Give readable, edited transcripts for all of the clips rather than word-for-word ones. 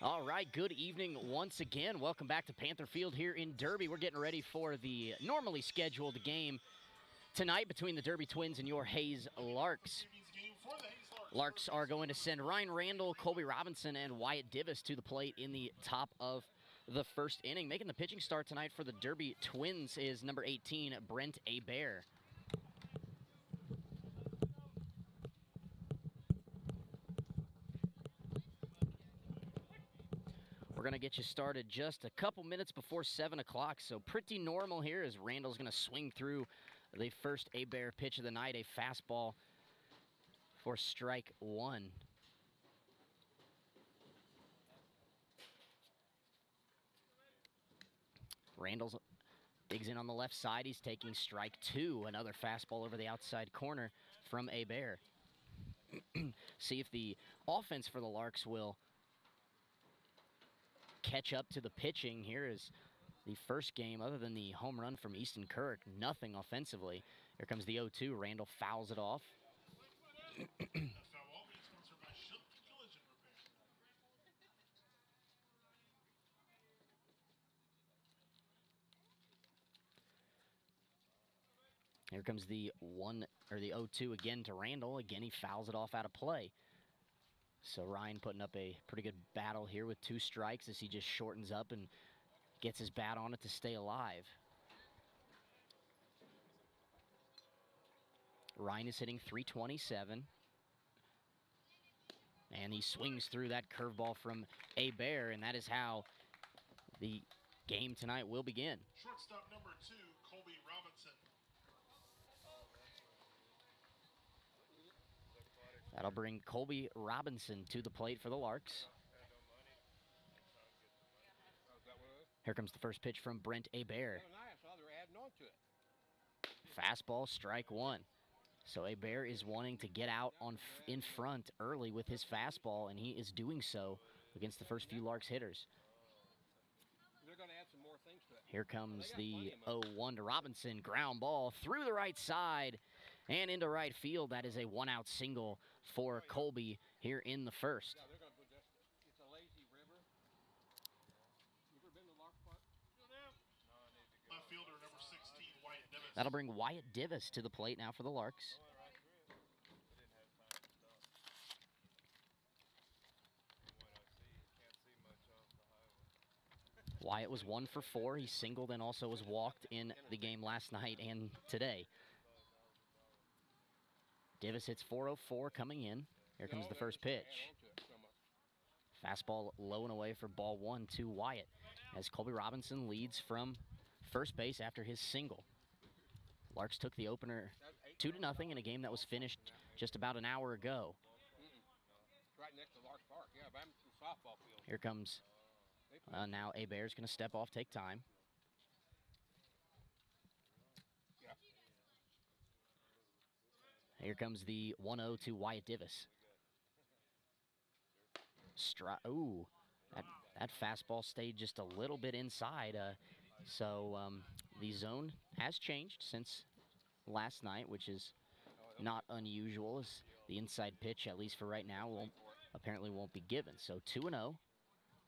All right, good evening once again. Welcome back to Panther Field here in Derby. We're getting ready for the normally scheduled game tonight between the Derby Twins and your Hayes Larks. Larks are going to send Ryan Randall, Colby Robinson, and Wyatt Divis to the plate in the top of the first inning. Making the pitching start tonight for the Derby Twins is number 18, Brent Hebert. We're going to get you started just a couple minutes before 7 o'clock, so pretty normal here as Randall's going to swing through the first Hebert pitch of the night, a fastball for strike one. Randall's digs in on the left side. He's taking strike two, another fastball over the outside corner from Hebert. See if the offense for the Larks will catch up to the pitching. Here is the first game, other than the home run from Easton Kirk, nothing offensively. Here comes the 0-2. Randall fouls it off. Here comes the 0-2 again to Randall. Again, he fouls it off out of play. So Ryan putting up a pretty good battle here with 2 strikes as he just shortens up and gets his bat on it to stay alive. Ryan is hitting .327. And he swings through that curveball from Hebert, and that is how the game tonight will begin. Shortstop number 2, Colby Robinson. That'll bring Colby Robinson to the plate for the Larks. Here comes the first pitch from Brent Hebert. Fastball, strike one. So Hebert is wanting to get out in front early with his fastball, and he is doing so against the first few Larks hitters. They're going to add some more things to it. Here comes the 0-1 to Robinson. Ground ball through the right side and into right field. That is a one-out single for Colby here in the first. Yeah, they're going to put this. It's a lazy river. You ever been to Larks Park? Left fielder number 16, Wyatt Divis. That'll bring Wyatt Divis to the plate now for the Larks. Wyatt was 1 for 4. He singled and also was walked in the game last night and today. Divis hits .404 coming in. Here comes the first pitch. Fastball low and away for ball 1 to Wyatt as Colby Robinson leads from first base after his single. Larks took the opener 2-0 in a game that was finished just about an hour ago. Right next to Larks. softball field. Here comes, now Hebert's going to step off, take time. Yeah. Here comes the 1-0 to Wyatt Divis. Ooh, that fastball stayed just a little bit inside. The zone has changed since last night, which is not unusual. As the inside pitch, at least for right now, apparently won't be given. So 2-0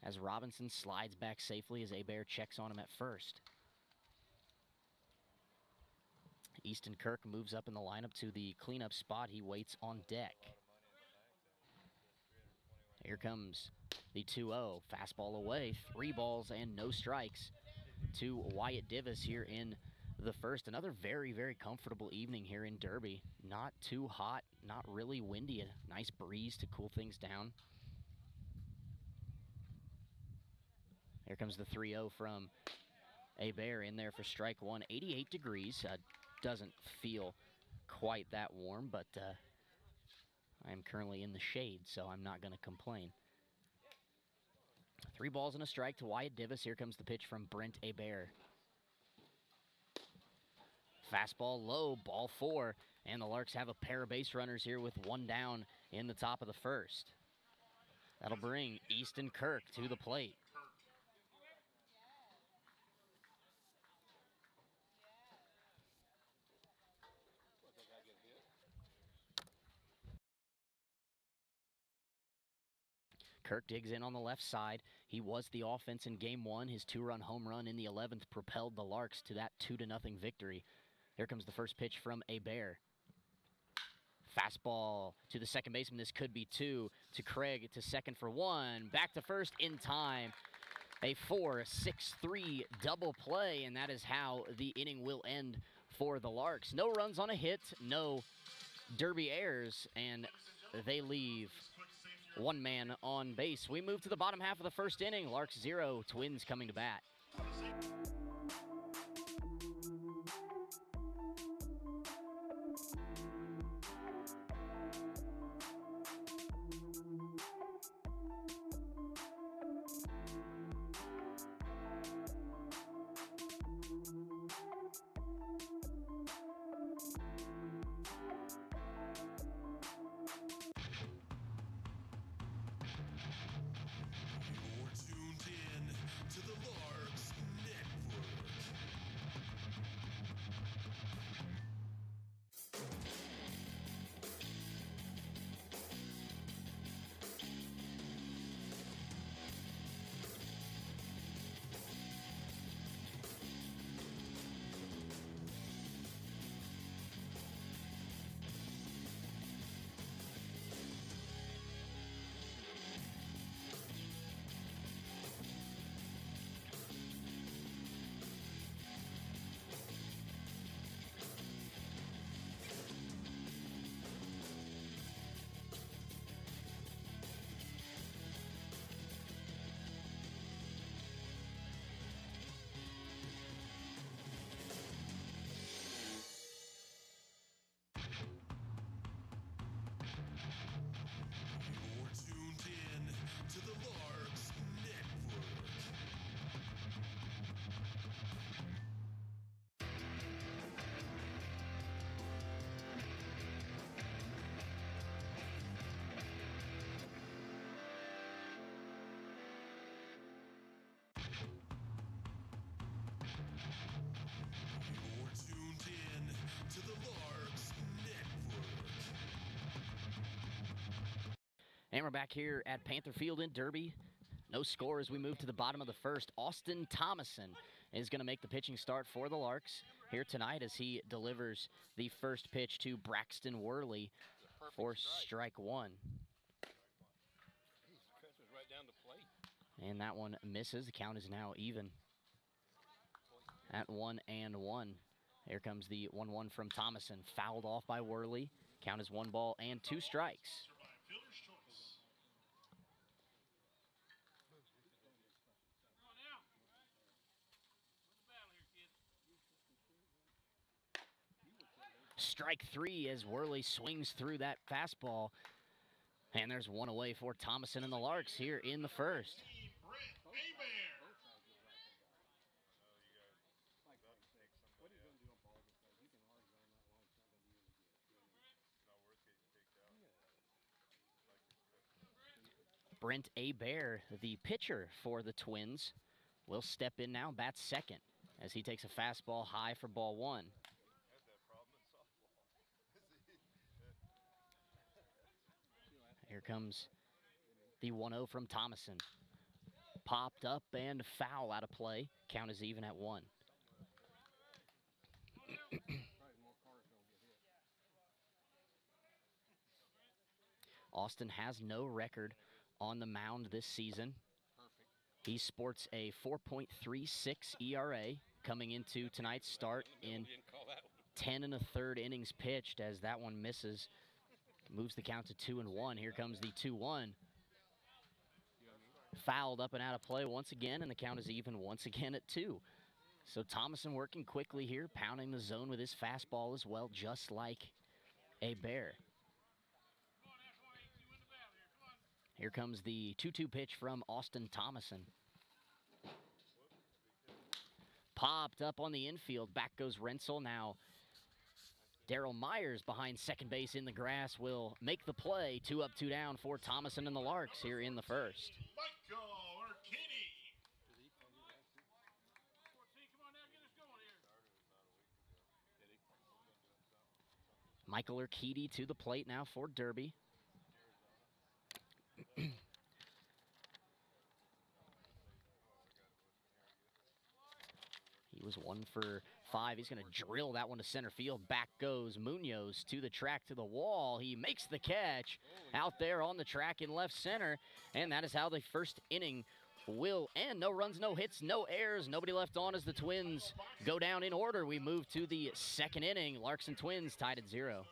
as Robinson slides back safely as Hebert checks on him at first. Easton Kirk moves up in the lineup to the cleanup spot. He waits on deck. Here comes the 2-0. Fastball away. 3 balls and no strikes to Wyatt Divis here in the first. Another very, very comfortable evening here in Derby. Not too hot, not really windy. A nice breeze to cool things down. Here comes the 3-0 from Hebert in there for strike one. 88 degrees. Doesn't feel quite that warm, but I'm currently in the shade, so I'm not going to complain. 3 balls and a strike to Wyatt Divis. Here comes the pitch from Brent Hebert. Fastball low, ball 4, and the Larks have a pair of base runners here with 1 down in the top of the first. That'll bring Easton Kirk to the plate. Kirk digs in on the left side. He was the offense in game 1. His 2-run home run in the 11th propelled the Larks to that 2-0 victory. Here comes the first pitch from Hebert. Fastball to the second baseman. This could be 2 to Craig to second for 1. Back to first in time. A 4-6-3 double play, and that is how the inning will end for the Larks. No runs on a hit, no Derby errors, and they leave 1 man on base. We move to the bottom half of the first inning. Larks 0, Twins coming to bat. And we're back here at Panther Field in Derby. No score as we move to the bottom of the first. Austin Thomason is going to make the pitching start for the Larks here tonight as he delivers the first pitch to Braxton Worley for strike 1. Right down the plate. And that one misses. The count is now even at 1-1. Here comes the 1-1 from Thomason. Fouled off by Worley. Count is 1 ball and 2 strikes. Strike 3 as Worley swings through that fastball. And there's one away for Thomason and the Larks here in the first. Brent Abear, the pitcher for the Twins, will step in now, bats second, as he takes a fastball high for ball one. Here comes the 1-0 from Thomason. Popped up and foul out of play. Count is even at 1. Austin has no record on the mound this season. He sports a 4.36 ERA coming into tonight's start in 10 1/3 innings pitched, as that one misses. Moves the count to 2-1. Here comes the 2-1. Fouled up and out of play once again, and the count is even once again at 2. So Thomason working quickly here, pounding the zone with his fastball as well, just like Abear. Here comes the 2-2 pitch from Austin Thomason. Popped up on the infield. Back goes Rensel. Now Daryl Myers behind second base in the grass will make the play. 2 up, 2 down for Thomason and the Larks here in the first. Michael Urquidy to the plate now for Derby. He was 1 for 5. He's going to drill that one to center field. Back goes Munoz to the track, to the wall. He makes the catch out there on the track in left center. And that is how the first inning will end. No runs, no hits, no errors. Nobody left on as the Twins go down in order. We move to the second inning. Larks and Twins tied at 0.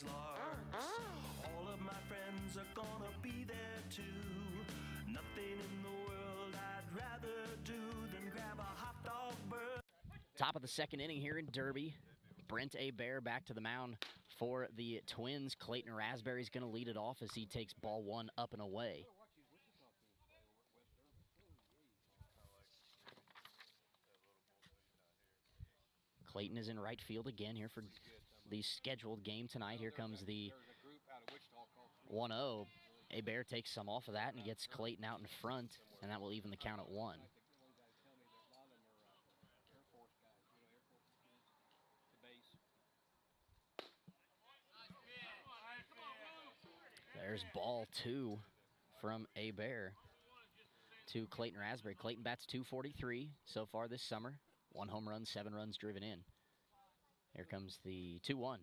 Larks. All of my friends are gonna be there too. Nothing in the world I'd rather do than grab a hot dog burger. Top of the second inning here in Derby. Brent Abear back to the mound for the Twins. Clayton Raspberry's going to lead it off as he takes ball 1 up and away. Clayton is in right field again here for the scheduled game tonight. Here comes the 1-0. Abear takes some off of that and gets Clayton out in front, and that will even the count at 1. There's ball 2 from Abear to Clayton Raspberry. Clayton bats .243 so far this summer. 1 home run, 7 runs driven in. Here comes the 2-1.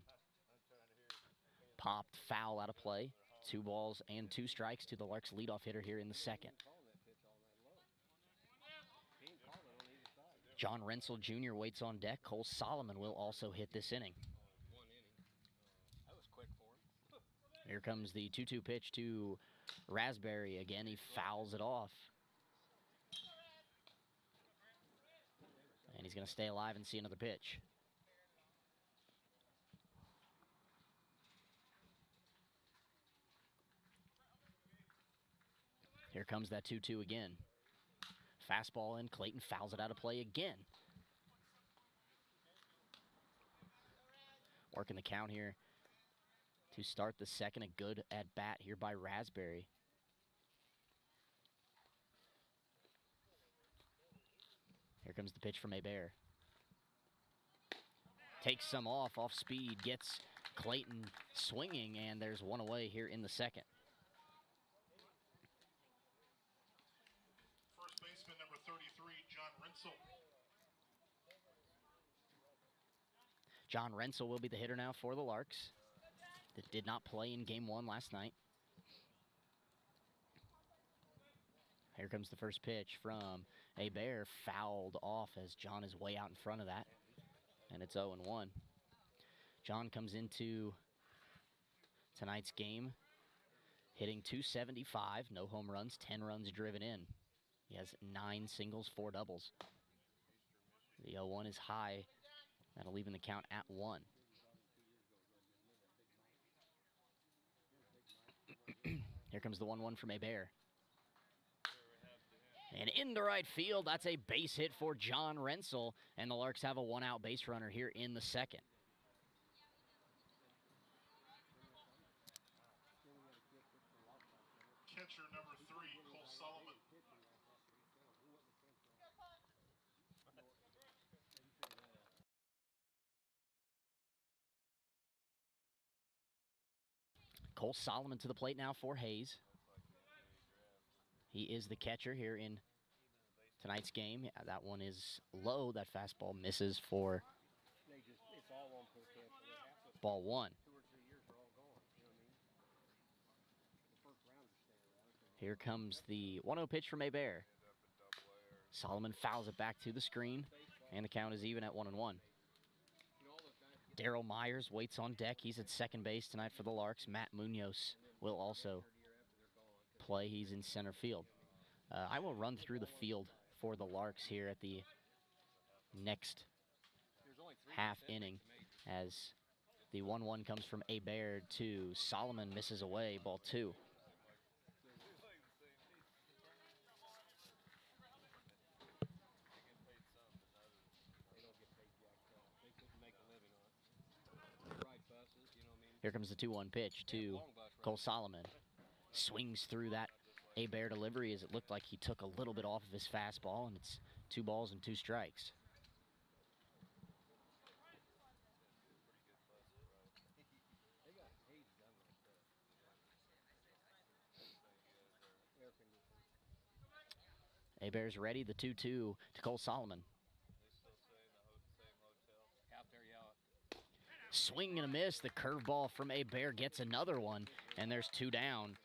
Popped foul out of play. 2 balls and 2 strikes to the Larks leadoff hitter here in the second. John Rensel Jr. waits on deck. Cole Solomon will also hit this inning. Here comes the 2-2 pitch to Raspberry. Again, he fouls it off. And he's going to stay alive and see another pitch. Here comes that 2-2 again. Fastball in, Clayton fouls it out of play again. Working the count here to start the second. A good at bat here by Raspberry. Here comes the pitch from Hebert. Takes some off speed, gets Clayton swinging, and there's one away here in the second. First baseman number 33, John Rensel. John Rensel will be the hitter now for the Larks. That did not play in game one last night. Here comes the first pitch from Hebert, fouled off as John is way out in front of that. And it's 0-1. John comes into tonight's game hitting .275, no home runs, 10 runs driven in. He has 9 singles, 4 doubles. The 0-1 is high. That'll leave him the count at 1. Here comes the 1-1 from Hebert. And into right field, that's a base hit for John Rensel, and the Larks have a 1-out base runner here in the second. Catcher number 3, Cole Solomon. Cole Solomon to the plate now for Hayes. He is the catcher here in tonight's game. Yeah, that one is low. That fastball misses for ball 1. Here comes the 1-0 pitch from Hebert. Solomon fouls it back to the screen, and the count is even at 1-1. Daryl Myers waits on deck. He's at second base tonight for the Larks. Matt Munoz will also play. He's in center field. I will run through the field for the Larks here at the next half inning as the 1-1 comes from Hebert to Solomon, misses away, ball 2. Here comes the 2-1 pitch to Cole Solomon. Swings through that Hebert delivery as it looked like he took a little bit off of his fastball, and it's 2 balls and 2 strikes. Hebert's ready, the 2-2 to Cole Solomon. Swing and a miss. The curveball from Hebert gets another one, and there's 2 down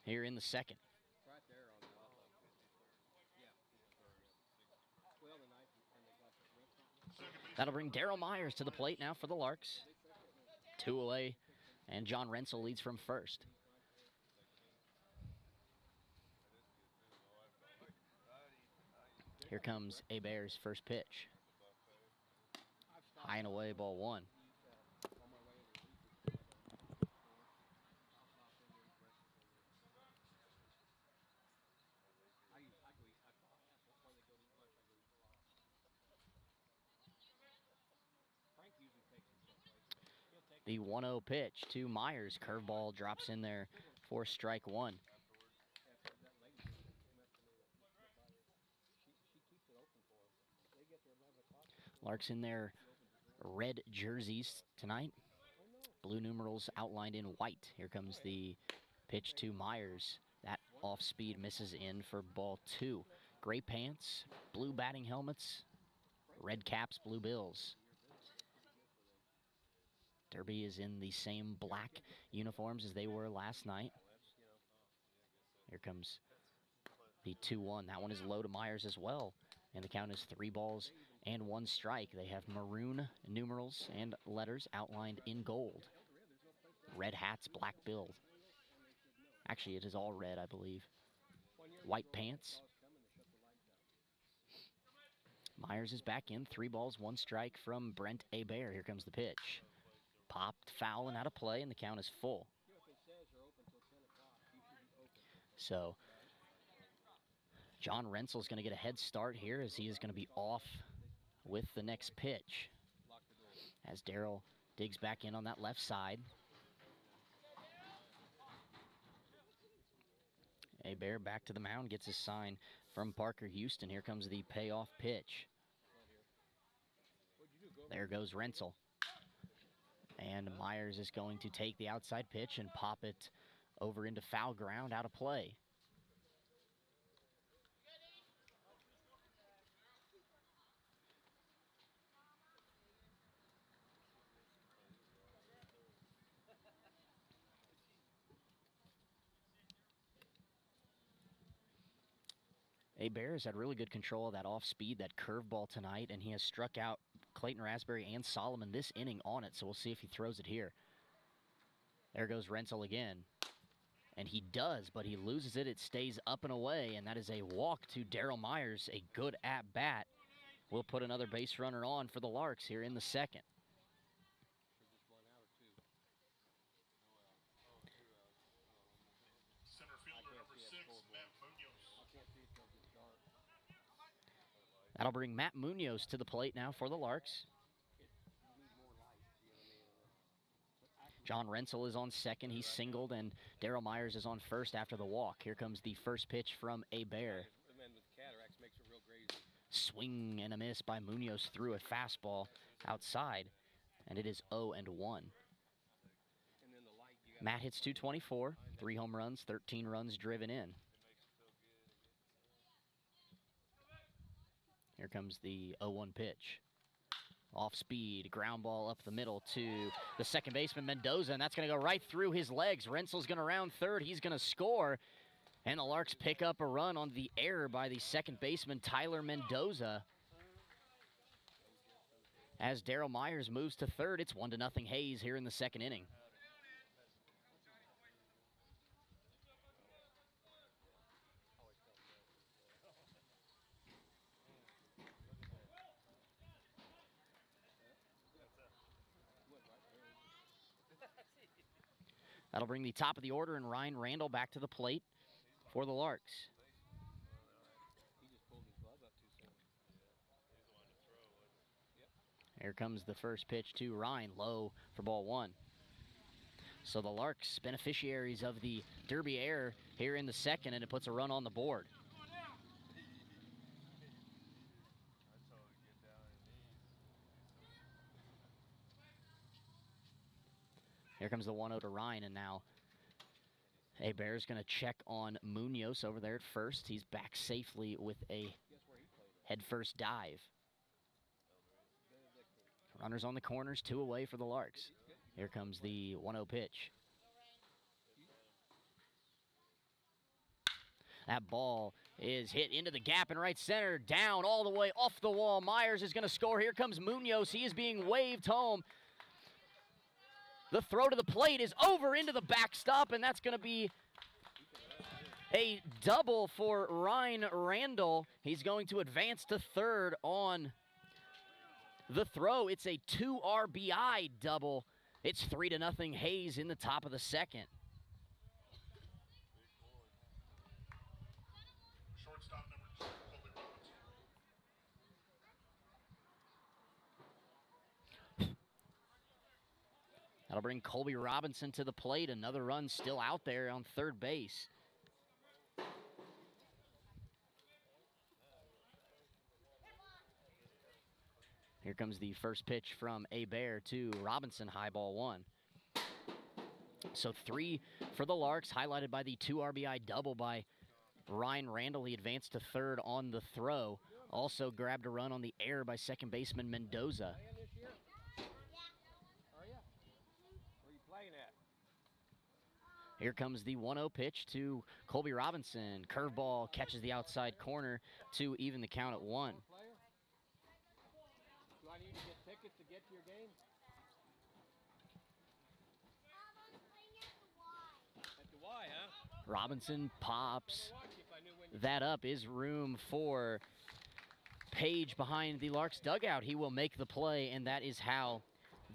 here in the second. That'll bring Daryl Myers to the plate now for the Larks. 2 away, and John Rensel leads from first. Here comes Hebert's first pitch. High and away, ball 1. The 1-0 pitch to Myers. Curveball drops in there for strike 1. Larks in their red jerseys tonight. Blue numerals outlined in white. Here comes the pitch to Myers. That off speed misses in for ball 2. Gray pants, blue batting helmets, red caps, blue bills. Derby is in the same black uniforms as they were last night. Here comes the 2-1. That one is low to Myers as well. And the count is 3 balls and 1 strike. They have maroon numerals and letters outlined in gold. red hats, black bills. Actually, it is all red, I believe. White pants. Myers is back in. 3 balls, 1 strike from Brent Hebert. Here comes the pitch. Popped, foul, and out of play, and the count is full. So, John Rensel's going to get a head start here as he is going to be off with the next pitch. As Darryl digs back in on that left side. Hebert back to the mound, gets his sign from Parker Houston. Here comes the payoff pitch. There goes Rensel. And Myers is going to take the outside pitch and pop it over into foul ground, out of play. Hebert has had really good control of that off-speed, that curveball tonight, and he has struck out Clayton Raspberry and Solomon this inning on it, so we'll see if he throws it here. There goes Rensel again. And he does, but he loses it. It stays up and away, and that is a walk to Darryl Myers, a good at-bat. We'll put another base runner on for the Larks here in the second. Center fielder number 6, Matt Munoz. That'll bring Matt Munoz to the plate now for the Larks. John Rensel is on second. He's singled, and Darryl Myers is on first after the walk. Here comes the first pitch from Hebert. Swing and a miss by Munoz through a fastball outside, and it is 0-1. Matt hits .224, 3 home runs, 13 runs driven in. Here comes the 0-1 pitch. Off speed, ground ball up the middle to the second baseman, Mendoza, and that's going to go right through his legs. Rensel's going to round third. He's going to score, and the Larks pick up a run on the error by the second baseman, Tyler Mendoza. As Darryl Myers moves to third, it's 1-0 Hayes here in the second inning. That'll bring the top of the order and Ryan Randall back to the plate for the Larks. Here comes the first pitch to Ryan, low for ball 1. So the Larks, beneficiaries of the Derby error here in the second, and it puts a run on the board. Here comes the 1-0 to Ryan, and now Hebert's going to check on Munoz over there at first. He's back safely with a head-first dive. Runners on the corners, 2 away for the Larks. Here comes the 1-0 pitch. That ball is hit into the gap in right center, down all the way off the wall. Myers is going to score. Here comes Munoz. He is being waved home. The throw to the plate is over into the backstop, and that's going to be a double for Ryan Randall. He's going to advance to third on the throw. It's a 2 RBI double. It's 3-0 Hayes in the top of the second. Shortstop number 2, Colby Robinson. That'll bring Colby Robinson to the plate. Another run still out there on third base. Here comes the first pitch from Hebert to Robinson, high ball 1. So 3 for the Larks, highlighted by the 2 RBI double by Ryan Randall. He advanced to third on the throw. Also grabbed a run on the error by second baseman Mendoza. Here comes the 1-0 pitch to Colby Robinson. Curveball catches the outside corner to even the count at 1. Do I need to get tickets to get to your game? Robinson pops that up. Is room for Page behind the Larks dugout. He will make the play, and that is how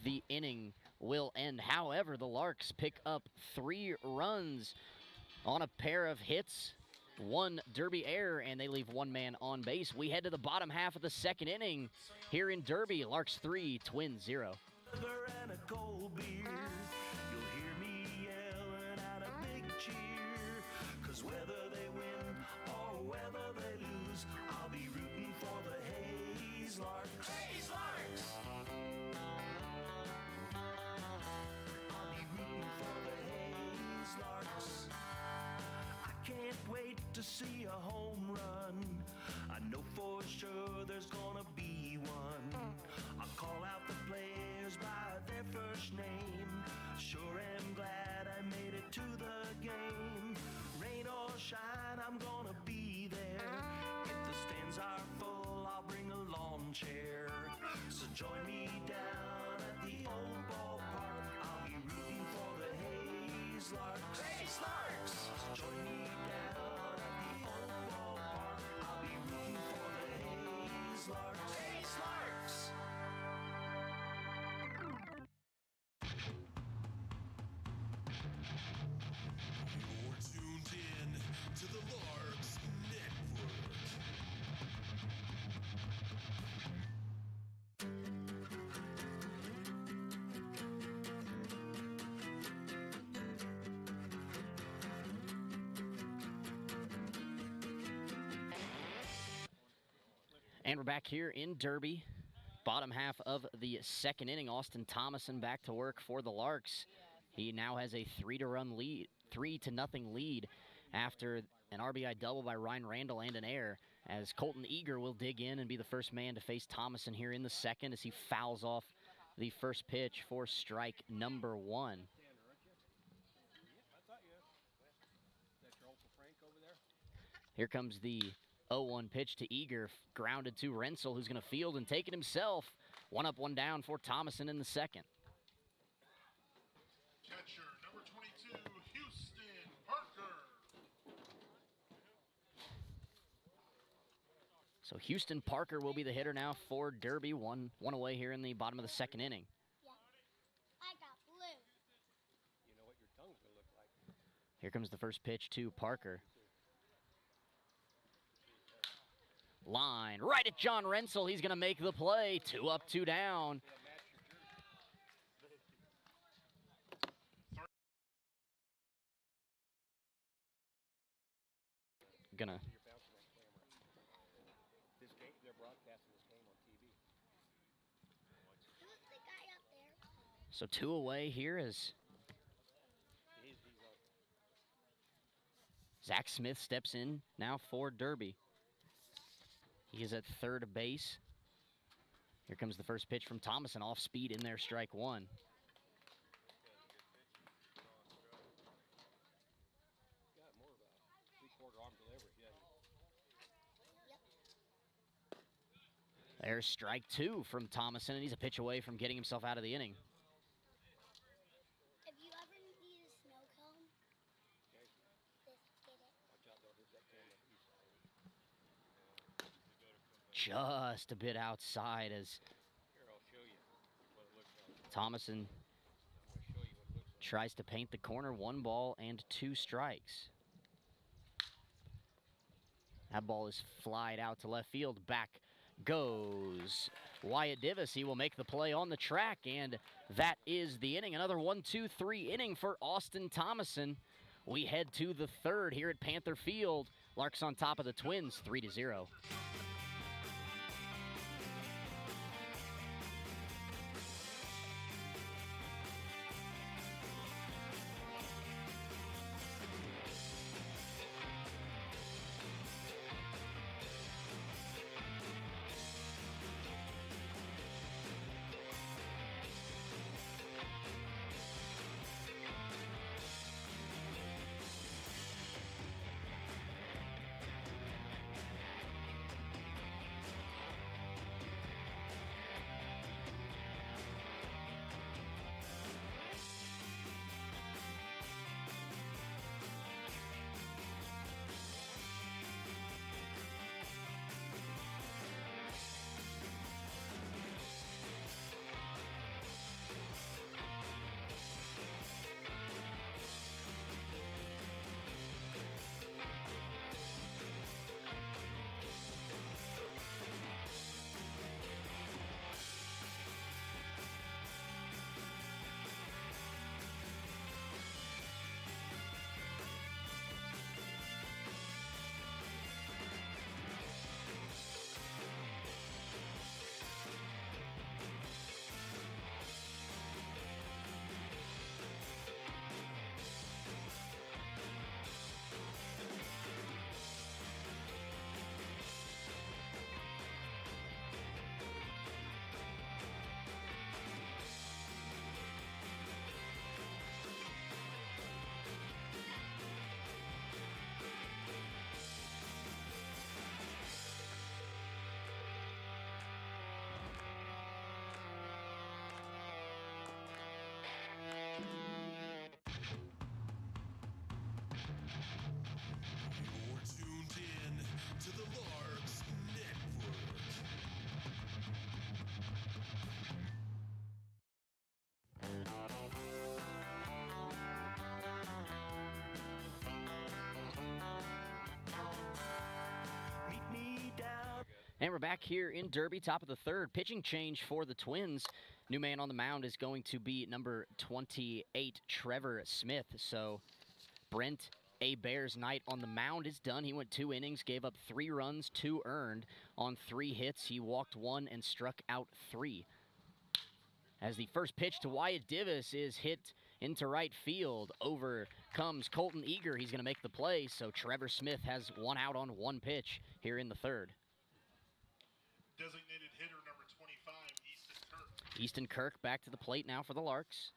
the inning will end. However, the Larks pick up 3 runs on a pair of hits, 1 Derby error, and they leave 1 man on base. We head to the bottom half of the second inning here in Derby. Larks 3, Twins 0. And a cold beer, you'll hear me yelling out a big cheer. 'Cause whether they win or whether they lose, I'll be rooting for the Hayes Larks. Hayes Larks! I'll be rooting for the Hayes Larks. I can't wait to see a home run. I know for sure there's gonna be one. I'll call out the players by their first name. Sure am glad I made it to the game. Rain or shine, I'm gonna be there. If the stands are full, I'll bring a lawn chair. So join me down at the old ballpark. I'll be rooting for the Hayes Larks. Hayes Larks! So join me down at the old ballpark. I'll be rooting for the Hayes Larks. Hayes Larks! You're tuned in to the Larks Network. And we're back here in Derby. Bottom half of the second inning. Austin Thomason back to work for the Larks. He now has a 3-0 lead after an RBI double by Ryan Randall and an error, as Colton Eager will dig in and be the first man to face Thomason here in the second as he fouls off the first pitch for strike number 1. Here comes the 0-1 pitch to Eager, grounded to Rensel, who's going to field and take it himself. 1 up, 1 down for Thomason in the second. Catcher number 22, Houston Parker. So Houston Parker will be the hitter now for Derby. One away here in the bottom of the second inning. Yeah. I got blue. You know what your tongue's gonna look like. Here comes the first pitch to Parker. Line right at John Rensel. He's going to make the play. 2 up, 2 down. Gonna. This game, they're broadcasting this game on TV. Who's the guy up there? So 2 away here as Zach Smith steps in now for Derby. He is at third base. Here comes the first pitch from Thomason, off speed in there, strike 1. Got more of a 3/4 arm delivery, yeah. There's strike 2 from Thomason, and he's a pitch away from getting himself out of the inning. If you ever need a snow cone, just get it. Watch out, they'll hit that camera. Just a bit outside as Here, I'll show you what it looks like. Thomason I'm gonna show you what it looks like. tries to paint the corner. 1 ball and 2 strikes. That ball is flied out to left field. Back goes Wyatt Divis. He will make the play on the track, and that is the inning. Another 1-2-3 inning for Austin Thomason. We head to the third here at Panther Field. Larks on top of the Twins, 3-0. And we're back here in Derby, top of the third. Pitching change for the Twins. New man on the mound is going to be number 28, Trevor Smith. So Brent A. Bear's night on the mound is done. He went 2 innings, gave up 3 runs, 2 earned. On 3 hits, he walked 1 and struck out 3. As the first pitch to Wyatt Divis is hit into right field. Over comes Colton Eager. He's going to make the play, so Trevor Smith has 1 out on 1 pitch here in the third. Designated hitter number 25, Easton Kirk. Easton Kirk back to the plate now for the Larks.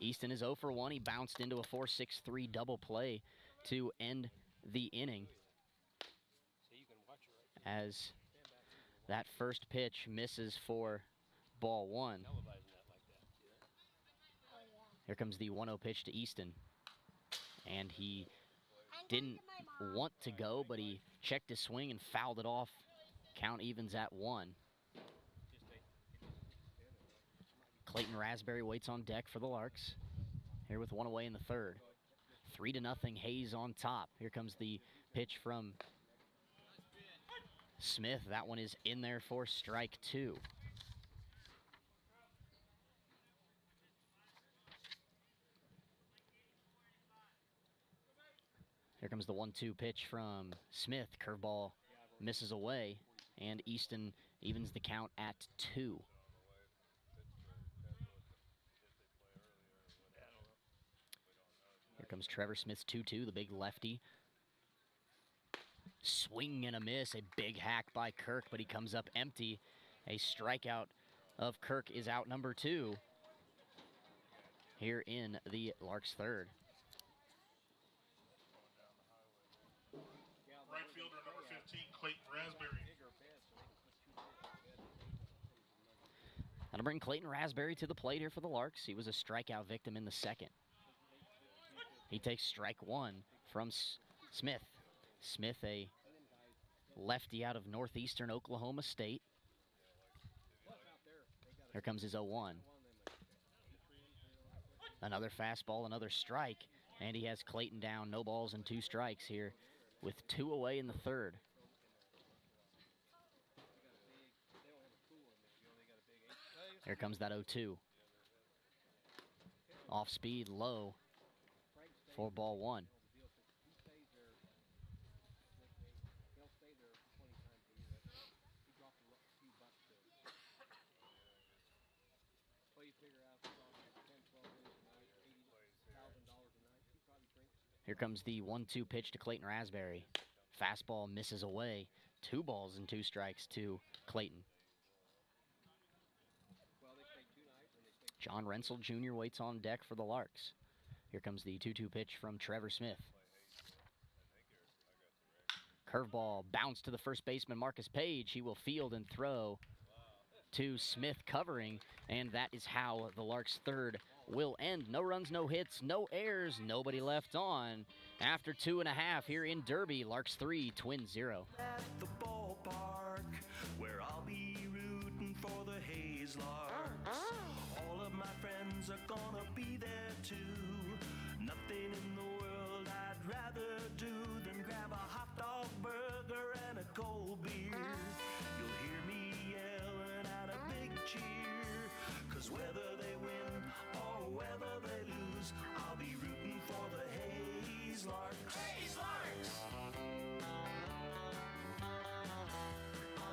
Easton is 0 for 1. He bounced into a 4-6-3 double play to end the inning. As that first pitch misses for ball 1. Here comes the 1-0 pitch to Easton. And he didn't want to go, but he checked his swing and fouled it off. Count evens at 1. Clayton Raspberry waits on deck for the Larks. Here with 1 away in the third. 3-0, Hayes on top. Here comes the pitch from Smith. That one is in there for strike 2. Here comes the 1-2 pitch from Smith. Curveball misses away, and Easton evens the count at 2. Here comes Trevor Smith's 2-2, the big lefty. Swing and a miss, a big hack by Kirk, but he comes up empty. A strikeout of Kirk is out number 2 here in the Larks' third. Right fielder number 15, Clayton Raspberry. That'll bring Clayton Raspberry to the plate here for the Larks. He was a strikeout victim in the second. He takes strike 1 from Smith. Smith, a lefty out of northeastern Oklahoma State. Here comes his 0-1. Another fastball, another strike, and he has Clayton down. No balls and 2 strikes here with 2 away in the third. Here comes that 0-2. Off speed, low for ball 1. Here comes the 1-2 pitch to Clayton Raspberry. Fastball misses away. 2 balls and 2 strikes to Clayton. John Rensel Jr. waits on deck for the Larks. Here comes the 2-2 pitch from Trevor Smith. Curveball bounced to the first baseman, Marcus Page. He will field and throw to Smith covering, and that is how the Larks' third will end. No runs, no hits, no errors, nobody left on. After 2.5 here in Derby, Larks 3, Twins 0. At the ballpark, where I'll be rooting for the Hayes Larks. All of my friends are gonna be there too. Nothing in the world I'd rather do than grab a hot dog burger and a cold beer. You'll hear me yelling out a big cheer, 'cause whether they win or whether they lose, I'll be rooting for the Hayes Larks. Hayes Larks! I'll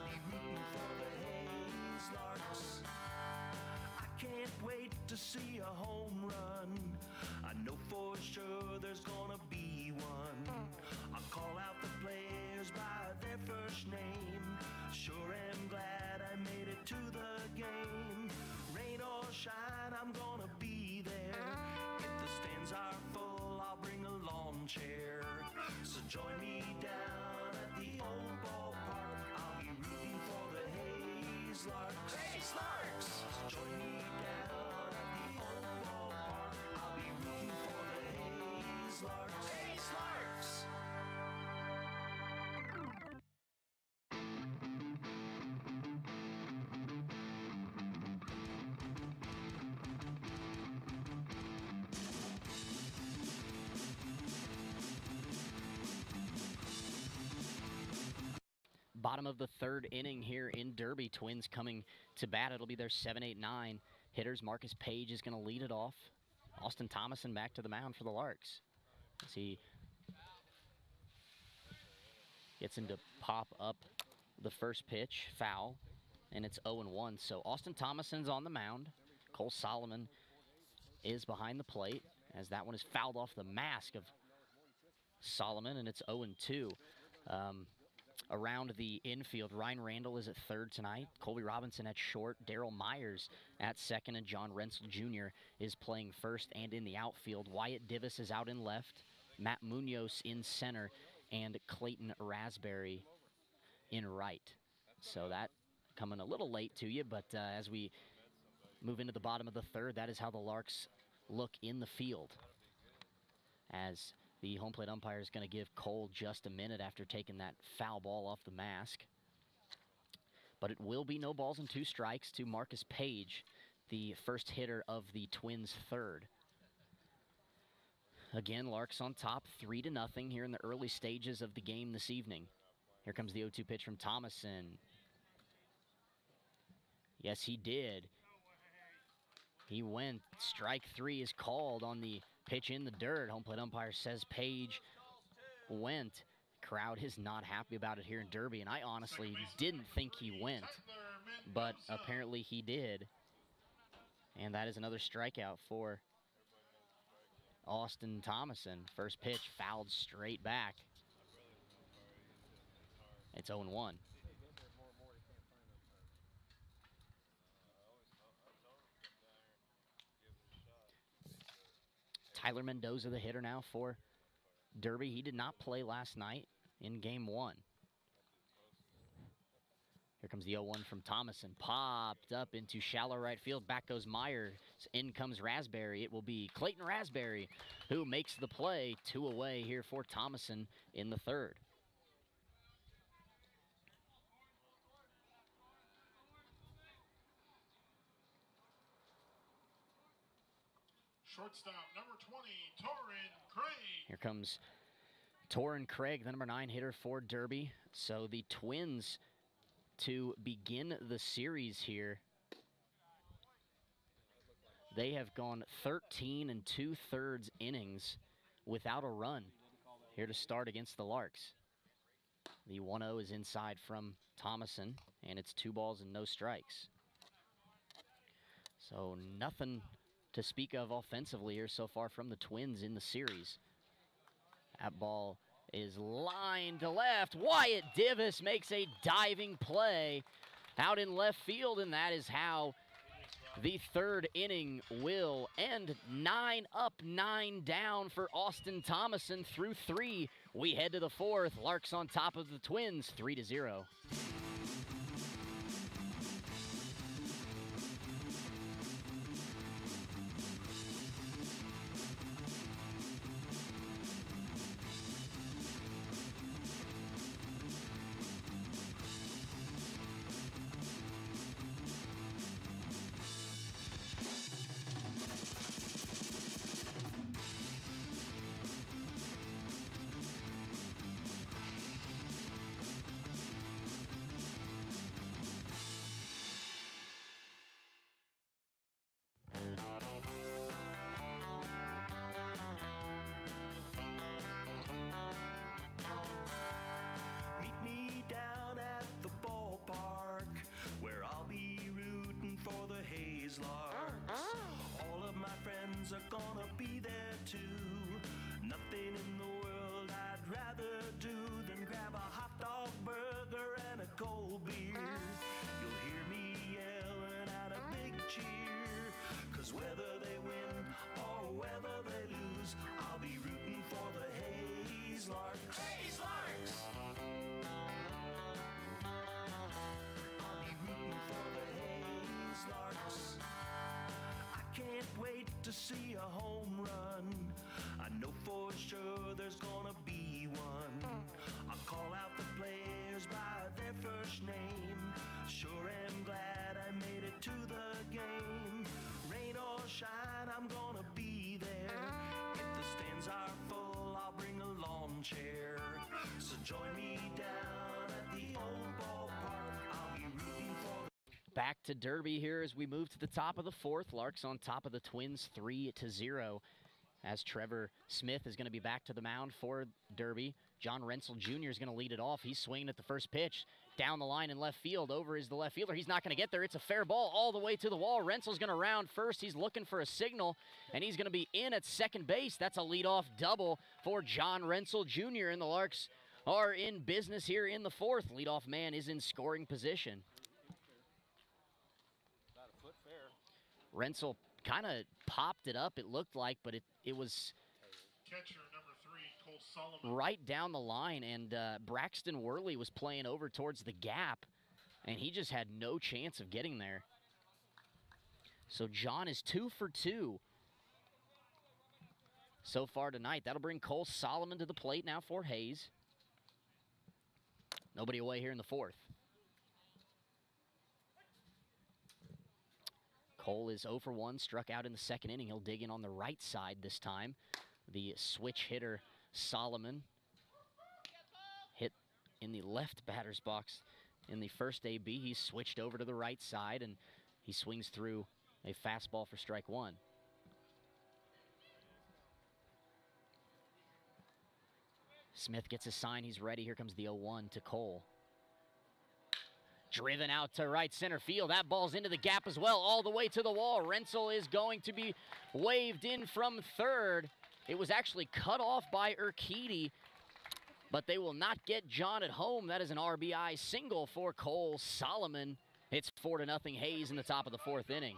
be rooting for the Hayes Larks. I can't wait to see a home run. I know for sure there's gonna be one. I'll call out the players by their first name. Sure am glad I made it to the game. Rain or shine, I'm gonna be there. If the stands are full, I'll bring a lawn chair. So join me down at the old ballpark. I'll be rooting for the Hayes Larks. Hayes Larks! So join me down at the old ballpark. I'll be rooting for the Hayes Larks. Hayes Larks! bottom of the third inning here in Derby. Twins coming to bat. It'll be their 7, 8, 9 hitters. Marcus Page is going to lead it off. Austin Thomason back to the mound for the Larks as he gets him to pop up the first pitch, foul, and it's 0-1. So Austin Thomason's on the mound. Cole Solomon is behind the plate as that one is fouled off the mask of Solomon, and it's 0-2. Around the infield, Ryan Randall is at third tonight. Colby Robinson at short. Daryl Myers at second, and John Rensel Jr. is playing first. And in the outfield, Wyatt Divis is out in left, Matt Munoz in center, and Clayton Raspberry in right. So that coming a little late to you, but as we move into the bottom of the third, that is how the Larks look in the field. As the home plate umpire is going to give Cole just a minute after taking that foul ball off the mask. But it will be no balls and 2 strikes to Marcus Page, the first hitter of the Twins' third. Again, Larks on top, 3-0 here in the early stages of the game this evening. Here comes the 0-2 pitch from Thomason. Yes, he did. He went. Strike 3 is called on the pitch in the dirt. Home plate umpire says Page went. Crowd is not happy about it here in Derby, and I honestly didn't think he went, but apparently he did. And that is another strikeout for Austin Thomason. First pitch fouled straight back. It's 0-1. Tyler Mendoza, the hitter now for Derby. He did not play last night in game 1. Here comes the 0-1 from Thomason. Popped up into shallow right field. Back goes Myers. In comes Raspberry. It will be Clayton Raspberry who makes the play. 2 away here for Thomason in the third. Shortstop, number 20, Torrin Craig. Here comes Torrin Craig, the number 9 hitter for Derby. So the Twins, to begin the series here, they have gone 13 2/3 innings without a run here to start against the Larks. The 1-0 is inside from Thomason, and it's 2 balls and no strikes. So nothing to speak of offensively here so far from the Twins in the series. That ball is lined to left. Wyatt Divis makes a diving play out in left field, and that is how the third inning will end. 9 up, 9 down for Austin Thomason through 3. We head to the fourth. Larks on top of the Twins, 3-0. Larks. All of my friends are gonna be there too. Nothing in the world I'd rather do than grab a hot dog burger and a cold beer. You'll hear me yelling out a big cheer, 'cause whether they win or whether they lose, I'll be rooting for the Hayes Larks. Hayes Larks! I'll be rooting for the Hayes Larks. Can't wait to see a home run. I know for sure there's gonna be one. I'll call out the players by their first name. Sure am glad I made it to the game. Rain or shine, I'm gonna be there. If the stands are full, I'll bring a lawn chair. So join me down at the old bar. back to Derby here as we move to the top of the fourth. Larks on top of the Twins 3-0. As Trevor Smith is going to be back to the mound for Derby. John Rensel Jr. is going to lead it off. He's swinging at the first pitch. Down the line in left field. Over is the left fielder. He's not going to get there. It's a fair ball all the way to the wall. Rensel's going to round first. He's looking for a signal, and he's going to be in at second base. That's a leadoff double for John Rensel Jr., and the Larks are in business here in the fourth. Leadoff man is in scoring position. About a foot fair. Rensel kind of popped it up, it looked like, but it was Catcher number 3, Cole Solomon. right down the line, and Braxton Worley was playing over towards the gap, and he just had no chance of getting there. So John is 2 for 2 so far tonight. That'll bring Cole Solomon to the plate now for Hayes. Nobody away here in the fourth. Cole is 0 for 1, struck out in the second inning. He'll dig in on the right side this time. The switch hitter, Solomon, hit in the left batter's box in the first AB. He switched over to the right side, and he swings through a fastball for strike one. Smith gets a sign. He's ready. Here comes the 0-1 to Cole. Driven out to right center field. That ball's into the gap as well, all the way to the wall. Rensel is going to be waved in from third. It was actually cut off by Urquidy, but they will not get John at home. That is an RBI single for Cole Solomon. It's 4-0 Hayes in the top of the fourth inning.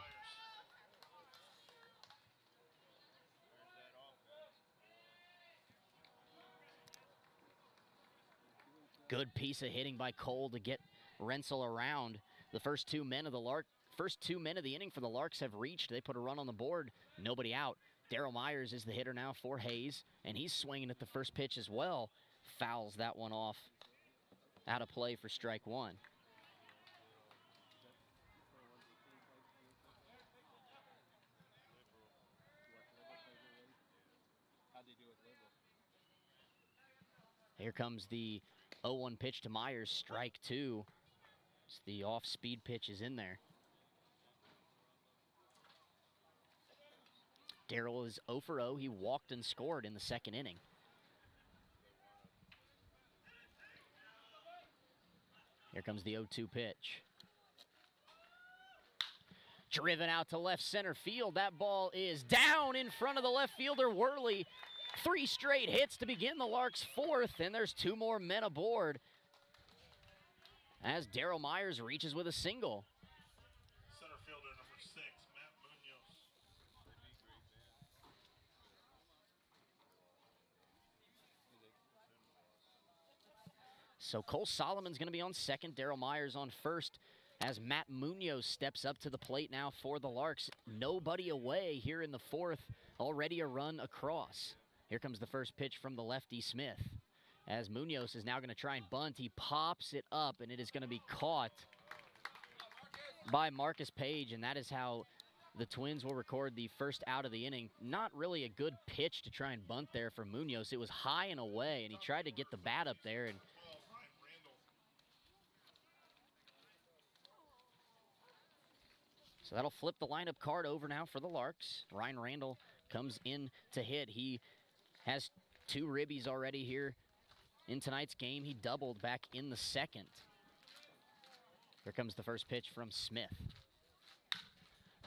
Good piece of hitting by Cole to get Rensel around. The first two men of the inning for the Larks have reached. They put a run on the board, nobody out. Darryl Myers is the hitter now for Hayes, and he's swinging at the first pitch as well. Fouls that one off. Out of play for strike one. Here comes the 0-1 pitch to Myers, strike two. It's the off-speed pitch is in there. Darryl is 0 for 0. He walked and scored in the second inning. Here comes the 0-2 pitch. Driven out to left center field. That ball is down in front of the left fielder, Worley. 3 straight hits to begin the Larks' fourth, and there's 2 more men aboard as Darryl Myers reaches with a single. Center fielder number 6, Matt Munoz. So Cole Solomon's going to be on second, Darryl Myers on first, as Matt Munoz steps up to the plate now for the Larks. Nobody away here in the fourth, already a run across. Here comes the first pitch from the lefty Smith. As Munoz is now going to try and bunt, he pops it up, and it is going to be caught by Marcus Page, and that is how the Twins will record the first out of the inning. Not really a good pitch to try and bunt there for Munoz. It was high and away, and he tried to get the bat up there, and so that'll flip the lineup card over now for the Larks. Ryan Randall comes in to hit. He has 2 ribbies already here in tonight's game. He doubled back in the second. Here comes the first pitch from Smith.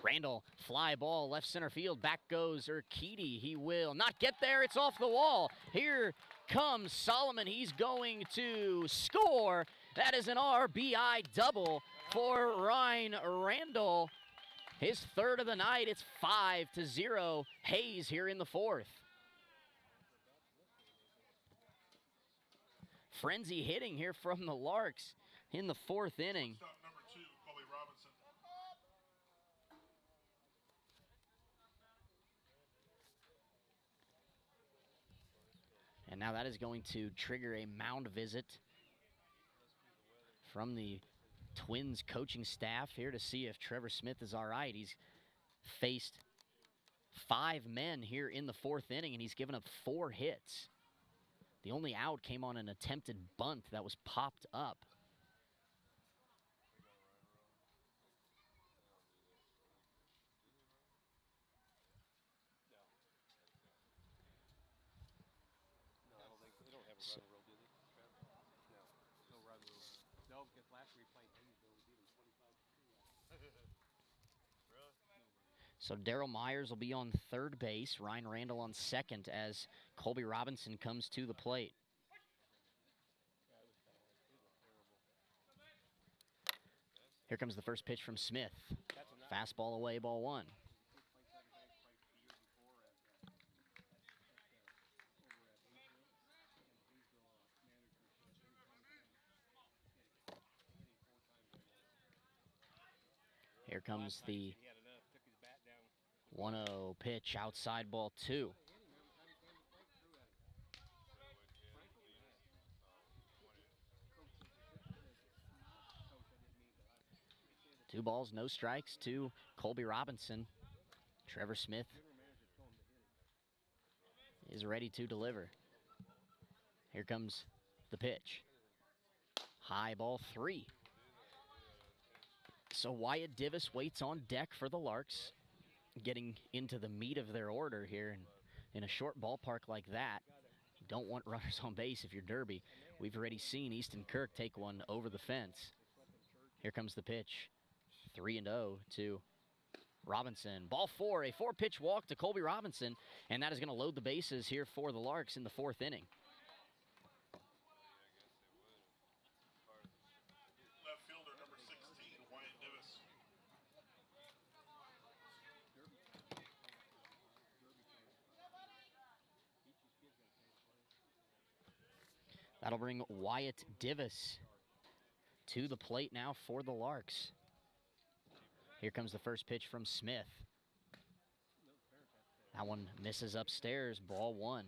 Randall, fly ball, left center field. Back goes Urquidy. He will not get there. It's off the wall. Here comes Solomon. He's going to score. That is an RBI double for Ryan Randall. His third of the night. It's 5-0 Hayes here in the fourth. Frenzy hitting here from the Larks in the fourth inning. Stop number 2, Colby Robinson. And now that is going to trigger a mound visit from the Twins coaching staff here to see if Trevor Smith is all right. He's faced 5 men here in the fourth inning, and he's given up 4 hits. The only out came on an attempted bunt that was popped up. So- run a rule, do they? No run rule. No, because last we played Hayesville, we beat them 25-2. So Daryl Myers will be on third base, Ryan Randall on second as Colby Robinson comes to the plate. Here comes the first pitch from Smith. Fastball away, ball one. Here comes the 1-0 pitch, outside ball two. Two balls, no strikes to Colby Robinson. Trevor Smith is ready to deliver. Here comes the pitch. High ball three. So Wyatt Divis waits on deck for the Larks, getting into the meat of their order here. And in a short ballpark like that, you don't want runners on base if you're Derby. We've already seen Easton Kirk take one over the fence. Here comes the pitch. 3-0 to Robinson. Ball four, a four-pitch walk to Colby Robinson, and that is going to load the bases here for the Larks in the fourth inning. Left fielder number 16, Wyatt Divis. That'll bring Wyatt Divis to the plate now for the Larks. Here comes the first pitch from Smith. That one misses upstairs, ball one.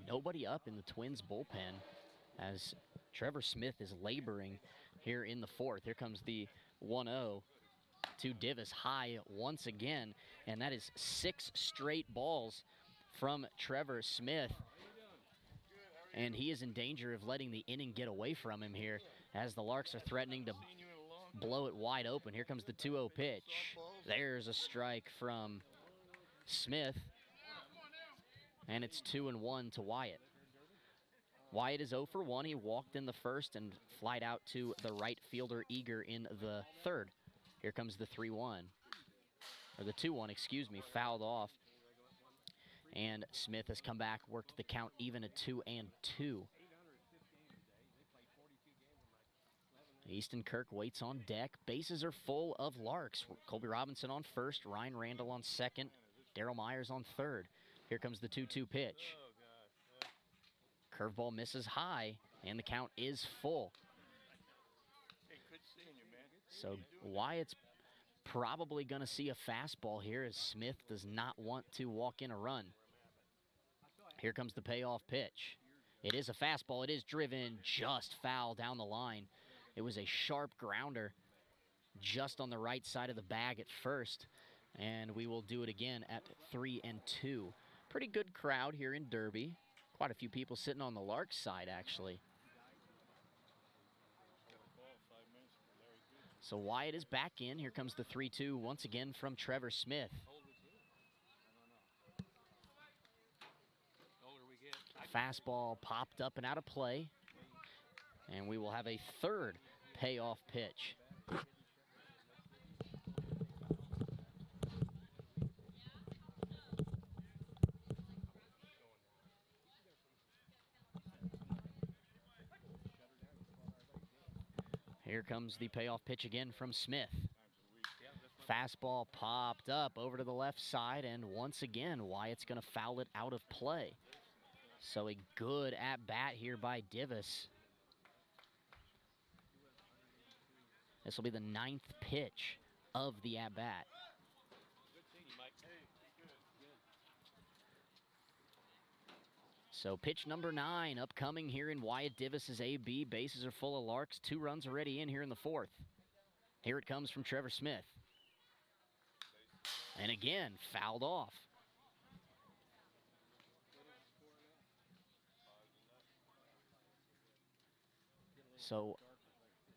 Nobody up in the Twins bullpen as Trevor Smith is laboring here in the fourth. Here comes the 1-0 to Divis, high once again, and that is 6 straight balls from Trevor Smith. And he is in danger of letting the inning get away from him here as the Larks are threatening to blow it wide open. Here comes the 2-0 pitch. There's a strike from Smith. And it's 2-1 to Wyatt. Wyatt is 0 for 1. He walked in the first and flied out to the right fielder Eager in the third. Here comes the 3-1. Or the 2-1, excuse me, fouled off. And Smith has come back, worked the count even at 2-2. Easton Kirk waits on deck. Bases are full of Larks. Colby Robinson on first, Ryan Randall on second, Daryl Myers on third. Here comes the 2-2 pitch. Curveball misses high, and the count is full. So Wyatt's probably going to see a fastball here as Smith does not want to walk in a run. Here comes the payoff pitch. It is a fastball. It is driven just foul down the line. It was a sharp grounder just on the right side of the bag at first. And we will do it again at 3-2. Pretty good crowd here in Derby. Quite a few people sitting on the Larks side, actually. So Wyatt is back in. Here comes the 3-2 once again from Trevor Smith. Fastball popped up and out of play. And we will have a third payoff pitch. Here comes the payoff pitch again from Smith. Fastball popped up over to the left side, and once again, Wyatt's going to foul it out of play. So a good at-bat here by Divis. This will be the 9th pitch of the at-bat. So pitch number 9 upcoming here in Wyatt Divis's AB. Bases are full of Larks. 2 runs already in here in the 4th. Here it comes from Trevor Smith. And again, fouled off. So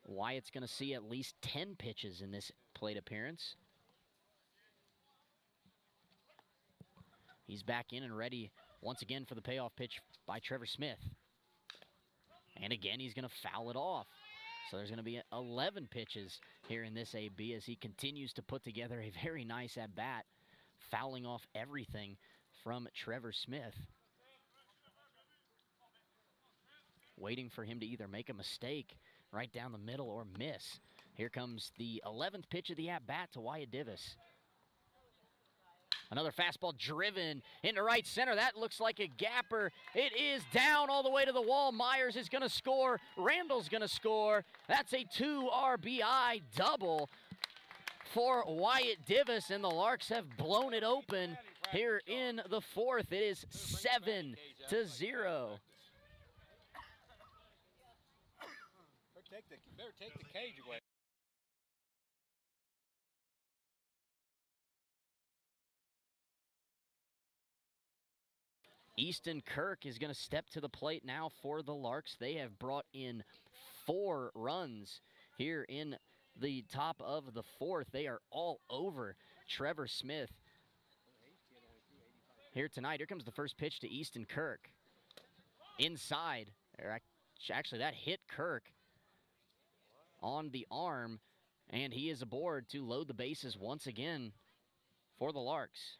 Wyatt's going to see at least 10 pitches in this plate appearance. He's back in and ready once again for the payoff pitch by Trevor Smith. And again, he's going to foul it off. So there's going to be 11 pitches here in this AB as he continues to put together a very nice at-bat, fouling off everything from Trevor Smith. Waiting for him to either make a mistake right down the middle or miss. Here comes the 11th pitch of the at-bat to Wyatt Divis. Another fastball driven into right center. That looks like a gapper. It is down all the way to the wall. Myers is going to score. Randall's going to score. That's a 2 RBI double for Wyatt Divis, and the Larks have blown it open here in the fourth. It is 7-0. Better take the cage away. Easton Kirk is going to step to the plate now for the Larks. They have brought in 4 runs here in the top of the fourth. They are all over Trevor Smith here tonight. Here comes the first pitch to Easton Kirk. Inside. Actually, that hit Kirk on the arm, and he is aboard to load the bases once again for the Larks.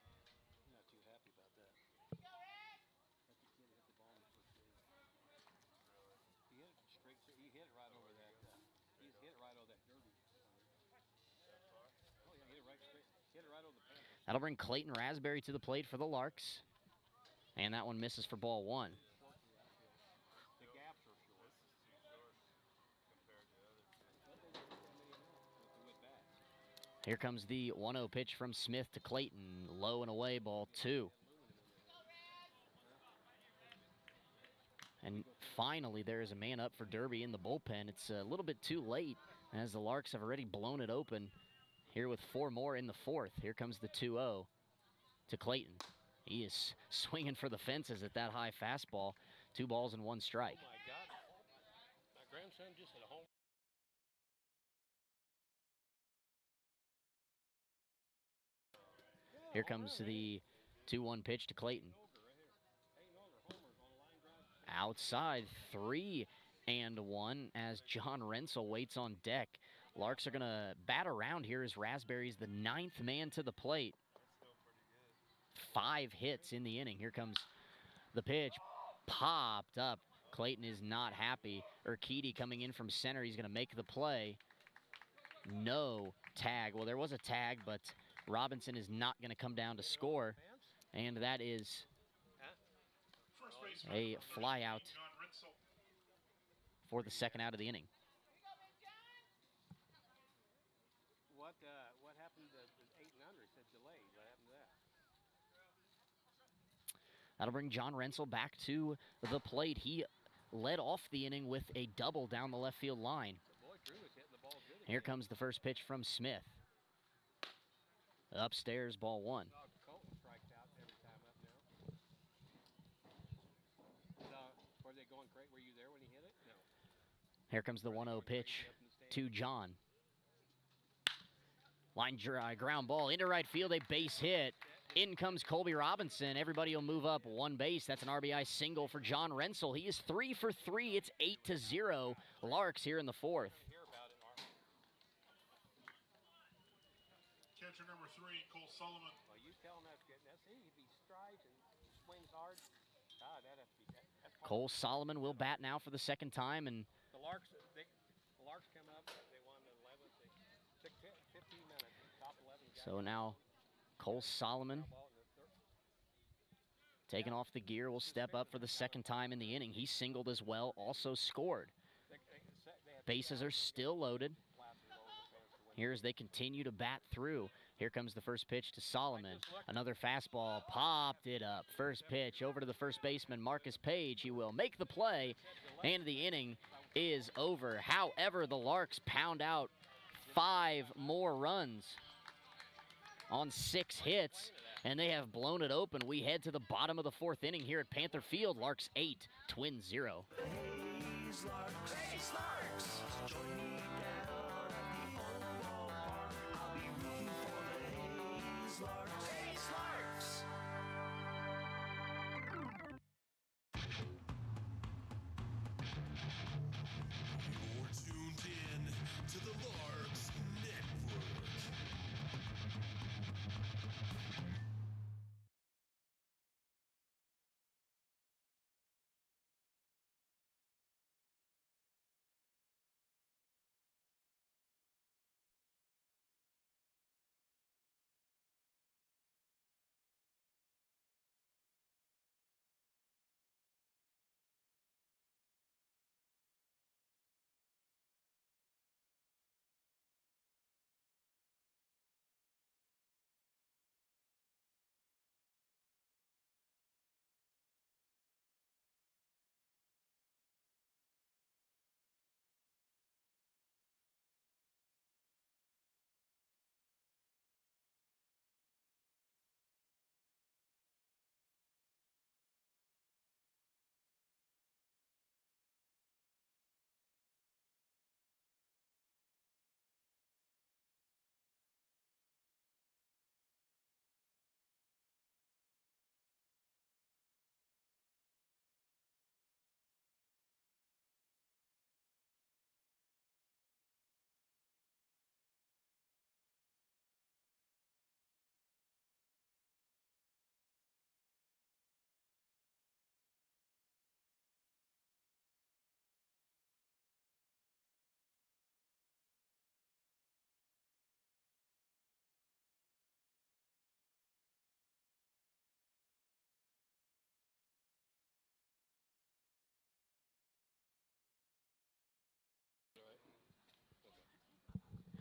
That'll bring Clayton Raspberry to the plate for the Larks. And that one misses for ball 1. Here comes the 1-0 pitch from Smith to Clayton. Low and away, ball 2. And finally, there is a man up for Derby in the bullpen. It's a little bit too late, as the Larks have already blown it open here with 4 more in the fourth. Here comes the 2-0 to Clayton. He is swinging for the fences at that high fastball. 2 balls and 1 strike. Oh my God. My grandson just hit a home. Here comes the 2-1 pitch to Clayton. Outside, 3-1 as John Rensel waits on deck. Larks are going to bat around here as Raspberry's the 9th man to the plate. 5 hits in the inning. Here comes the pitch. Popped up. Clayton is not happy. Urquidy coming in from center. He's going to make the play. No tag. Well, there was a tag, but Robinson is not going to come down to score. And that is a fly out for the second out of the inning. What happened to 8 and under? It said delayed. What happened to that? That'll bring John Rensel back to the plate. He led off the inning with a double down the left field line. Here comes the first pitch from Smith. Upstairs, ball 1. Colton strikes out every time up now. Were they going great? Were you there when he hit it? No. Here comes the 1-0 pitch to John. Line ground ball into right field, a base hit. In comes Colby Robinson. Everybody will move up 1 base. That's an RBI single for John Rensel. He is 3 for 3. It's 8-0. Larks here in the fourth. Catcher number 3, Cole Sullivan. Well, you tell him that's good. That's it. If he strides and swings hard, God, that'd have to be. Cole Solomon will bat now for the second time, and the Larks come up. They won the 11th. They took 15 minutes. Top 11 guys. so now Cole Solomon taking off the gear will step up for the second time in the inning. He singled as well, also scored. Bases are still loaded. Here as they continue to bat through. Here comes the first pitch to Solomon. Another fastball, popped it up. First pitch over to the first baseman, Marcus Page. He will make the play, and the inning is over. However, the Larks pound out 5 more runs on 6 hits, and they have blown it open. We head to the bottom of the 4th inning here at Panther Field. Larks 8, Twins 0. Hayes Larks, Hayes Larks, join me down at the old ballpark. I'll be rooting for the Hayes Larks, Hayes Larks.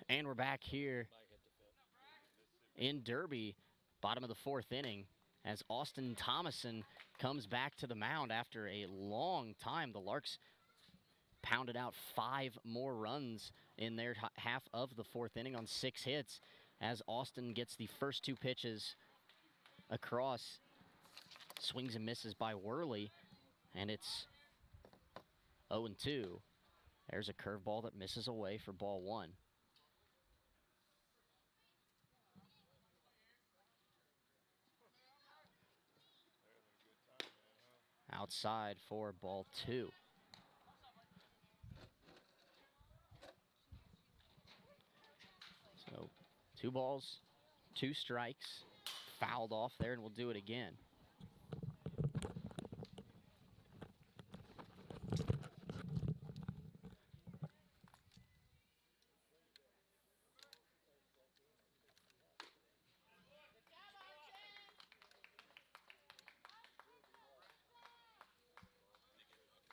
And we're back here in Derby, bottom of the fourth inning, as Austin Thomason comes back to the mound after a long time. The Larks pounded out 5 more runs in their half of the fourth inning on 6 hits, as Austin gets the first 2 pitches across, swings and misses by Worley, and it's 0-2. There's a curveball that misses away for ball 1. Outside for ball 2. So 2 balls, 2 strikes, fouled off there, and we'll do it again.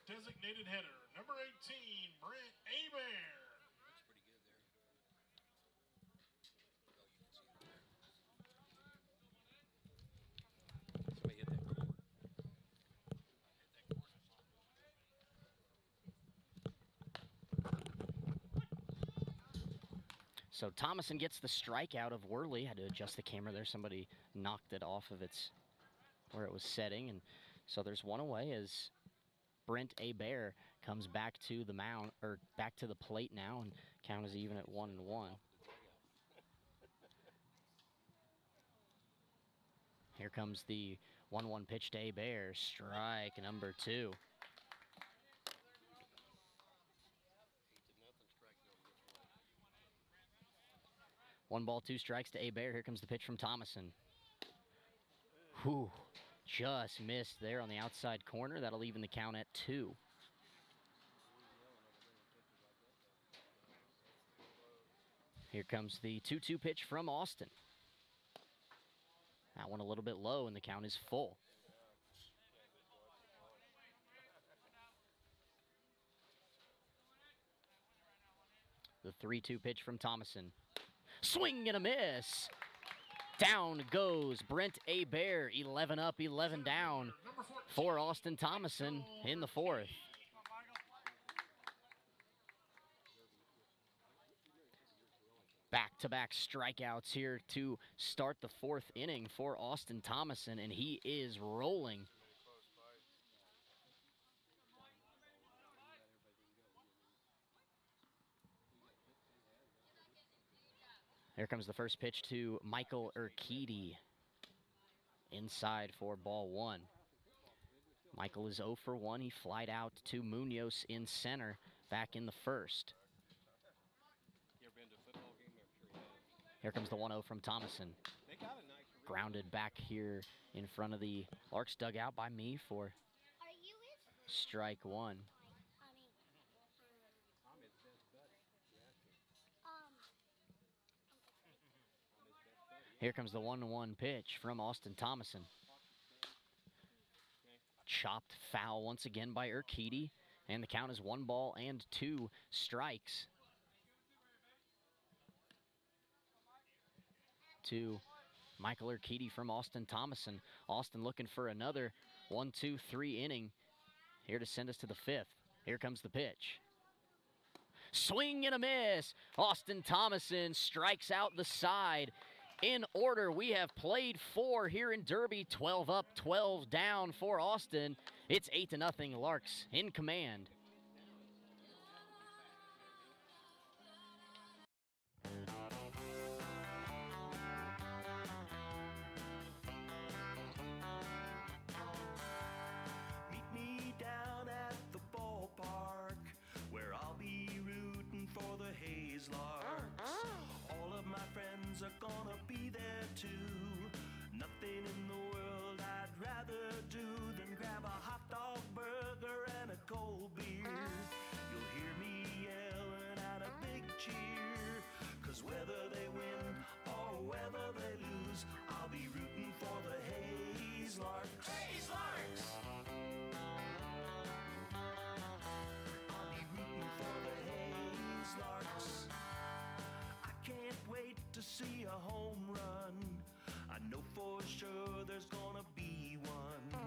Designated hitter, number 18, Brent Abear. Somebody hit that corner. So Thomason gets the strikeout of Worley. Had to adjust the camera there. Somebody knocked it off of its where it was setting, and so there's 1 away as Brent Abear comes back to the mound, or back to the plate now, and count is even at 1-1. Here comes the 1-1 pitch to Abear, strike number 2. 1 ball, 2 strikes to Abear. Here comes the pitch from Thomason. Whew, just missed there on the outside corner. That'll even the count at 2. Here comes the 2-2 pitch from Austin. That one a little bit low, and the count is full. The 3-2 pitch from Thomason. Swing and a miss. Down goes Brent Abear. 11 up, 11 down for Austin Thomason in the 4th. Back-to-back strikeouts here to start the 4th inning for Austin Thomason, and he is rolling. Here comes the first pitch to Michael Urquidy. Inside for ball 1. Michael is 0 for 1. He flied out to Munoz in center back in the 1st. Here comes the 1-0 from Thomason. Grounded back here in front of the Larks dugout by me for strike 1. Here comes the 1-1 pitch from Austin Thomason. Chopped foul once again by Urquidy, and the count is 1 ball and 2 strikes to Michael Urquidy from Austin Thomason. Austin looking for another 1-2-3 inning here to send us to the 5th. Here comes the pitch. Swing and a miss. Austin Thomason strikes out the side. In order, we have played 4 here in Derby. 12 up, 12 down for Austin. It's 8-0 Larks in command. Meet me down at the ballpark, where I'll be rooting for the Hayes Larks. All of my friends are gonna be there too. Nothing in the world I'd rather do than grab a hot dog burger and a cold beer can't wait to see a home run. I know for sure there's gonna be one.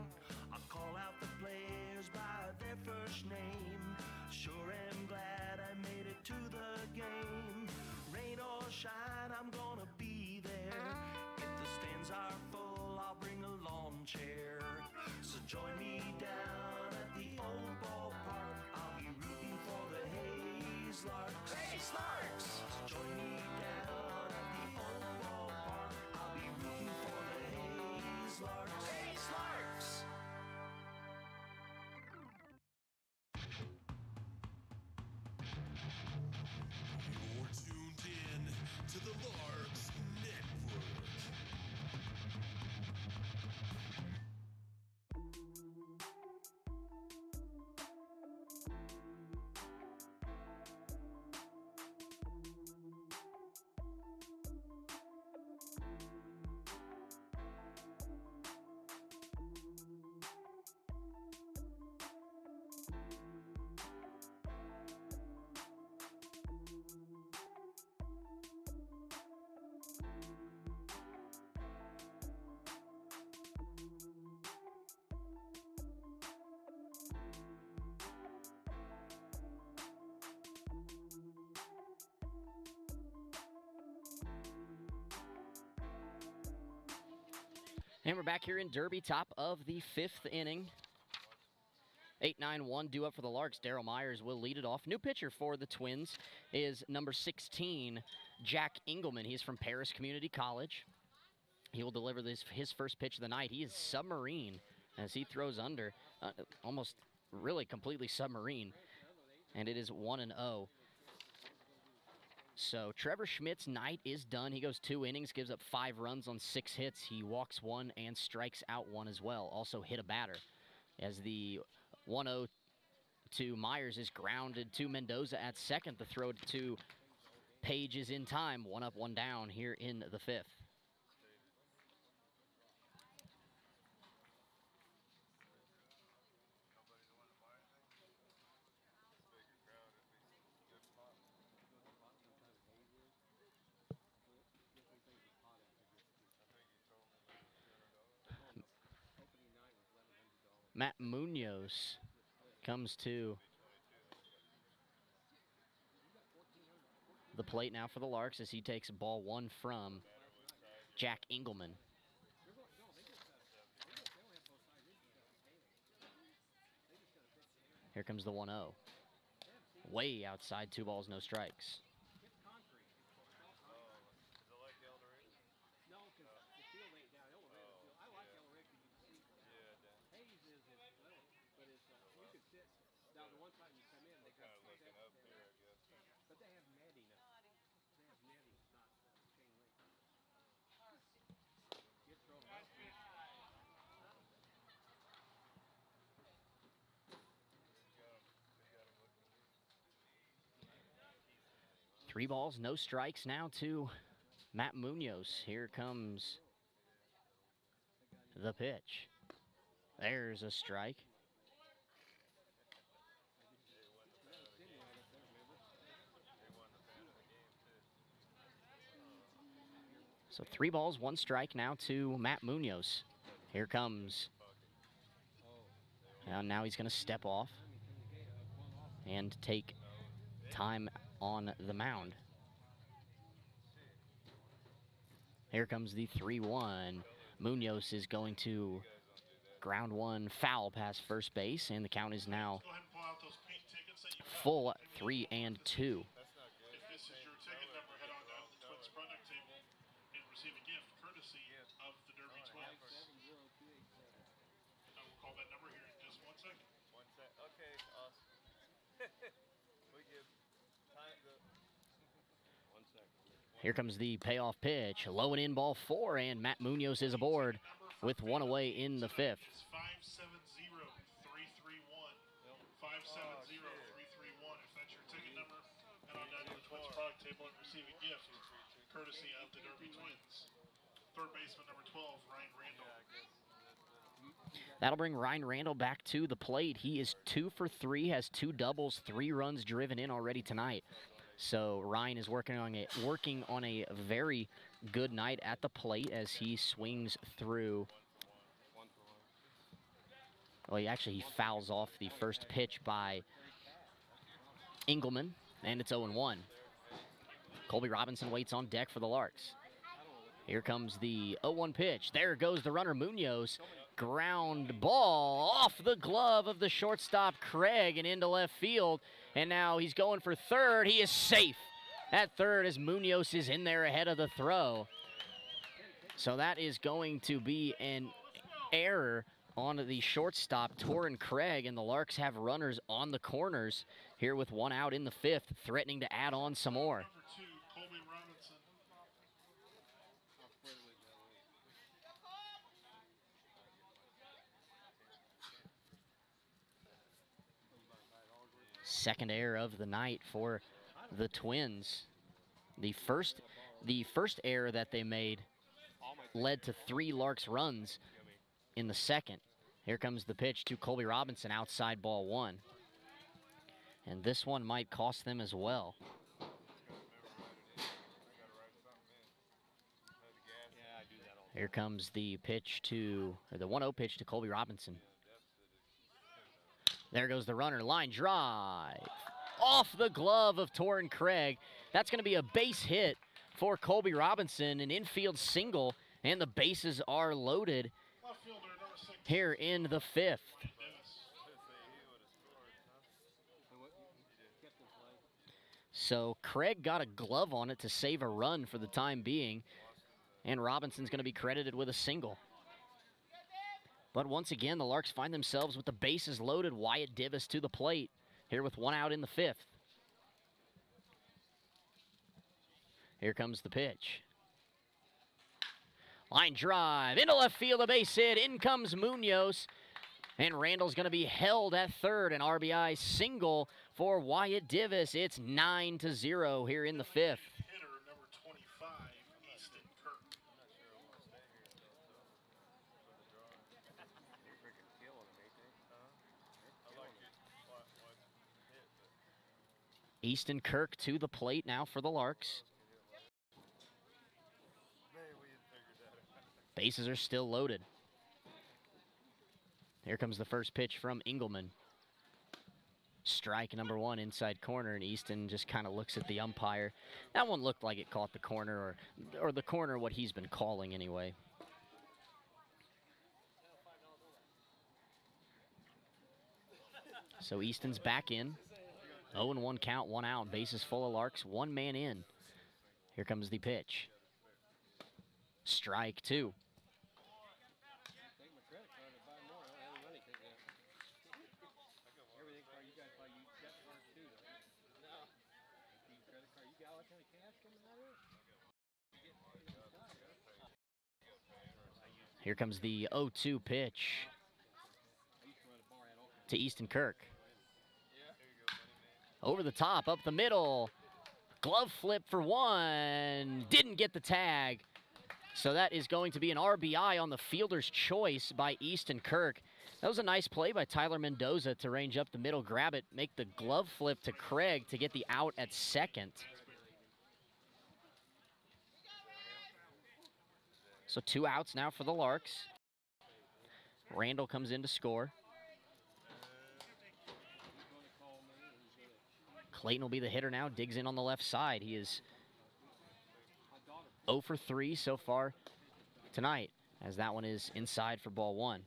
I'll call out the players by their first name. Sure am glad I made it to the game. Rain or shine, I'm gonna be there. If the stands are full, I'll bring a lawn chair. So join me down at the old ballpark. I'll be rooting for the Hayes Larks. Hayes Larks! So join me down at the old ballpark. I'll be rooting for the Hayes Larks. Hayes Larks! You're tuned in to the Larks Network. And we're back here in Derby, top of the 5th inning. 8-9-1 due up for the Larks. Daryl Myers will lead it off. New pitcher for the Twins is number 16, Jack Engelman. He's from Paris Community College. He will deliver his first pitch of the night. He is submarine as he throws under, almost really completely submarine. And it is 1-0. So Trevor Schmidt's night is done. He goes 2 innings, gives up 5 runs on 6 hits. He walks 1 and strikes out 1 as well. Also hit a batter as the 1-0 to Myers is grounded to Mendoza at second. The throw to Page is in time. 1 up, 1 down here in the 5th. Matt Munoz comes to the plate now for the Larks as he takes ball 1 from Jack Engelman. Here comes the 1-0. Way outside, 2 balls, no strikes. Three balls, no strikes now to Matt Munoz. Here comes the pitch. There's a strike. So 3 balls, 1 strike now to Matt Munoz. Here comes. And now he's going to step off and take time on the mound. Here comes the 3-1. Munoz is going to ground 1 foul past first base, and the count is now Go ahead and pull out those pink tickets that you have. full 3-2. If this is your ticket number, head on down to the Twins product table and receive a gift courtesy of the Derby Twins. I will call that number here in just 1 second. Okay, awesome. We give time to... 1 second. Here comes the payoff pitch. Low and in, ball 4, and Matt Munoz is aboard with 1 away in the 5th. It's 570-331. 570-331. If that's your ticket number, head on down to the Twins product table and receive a gift courtesy of the Derby Twins. Third baseman number 12, Ryan Randall. That'll bring Ryan Randall back to the plate. He is 2 for 3, has 2 doubles, 3 runs driven in already tonight. So Ryan is working on a very good night at the plate as he swings through. Well, he fouls off the first pitch by Engelman, and it's 0-1. Colby Robinson waits on deck for the Larks. Here comes the 0-1 pitch. There goes the runner, Munoz. Ground ball off the glove of the shortstop, Craig, and into left field. And now he's going for third. He is safe at third as Munoz is in there ahead of the throw. So that is going to be an error on the shortstop, Torrin Craig, and the Larks have runners on the corners here with one out in the fifth, threatening to add on some more. Number 2, Colby Robinson. Second error of the night for the Twins. The first error that they made led to 3 Larks runs in the second. Here comes the pitch to Colby Robinson, outside ball 1. And this one might cost them as well. Here comes the pitch to, or the 1-0 pitch to Colby Robinson. There goes the runner, line drive. Off the glove of Torrin Craig. That's going to be a base hit for Colby Robinson, an infield single, and the bases are loaded here in the fifth. So Craig got a glove on it to save a run for the time being, and Robinson's going to be credited with a single. But once again, the Larks find themselves with the bases loaded. Wyatt Divis to the plate here with one out in the fifth. Here comes the pitch. Line drive into left field, a base hit. In comes Munoz. And Randall's going to be held at third. An RBI single for Wyatt Divis. It's 9-0 here in the fifth. Hitter number 25, Easton Kirk. Easton Kirk to the plate now for the Larks. Bases are still loaded. Here comes the first pitch from Engelman. Strike number 1, inside corner, and Easton just kind of looks at the umpire. That one looked like it caught the corner, or the corner, what he's been calling anyway. So Easton's back in. 0-1 count, 1 out, bases full of Larks, 1 man in. Here comes the pitch. Strike 2. Here comes the 0-2 pitch to Easton Kirk. Over the top, up the middle. Glove flip for 1. Didn't get the tag. So that is going to be an RBI on the fielder's choice by Easton Kirk. That was a nice play by Tyler Mendoza to range up the middle, grab it, make the glove flip to Craig to get the out at second. So 2 outs now for the Larks. Randall comes in to score. Clayton will be the hitter now, digs in on the left side. He is 0 for 3 so far tonight, as that one is inside for ball 1.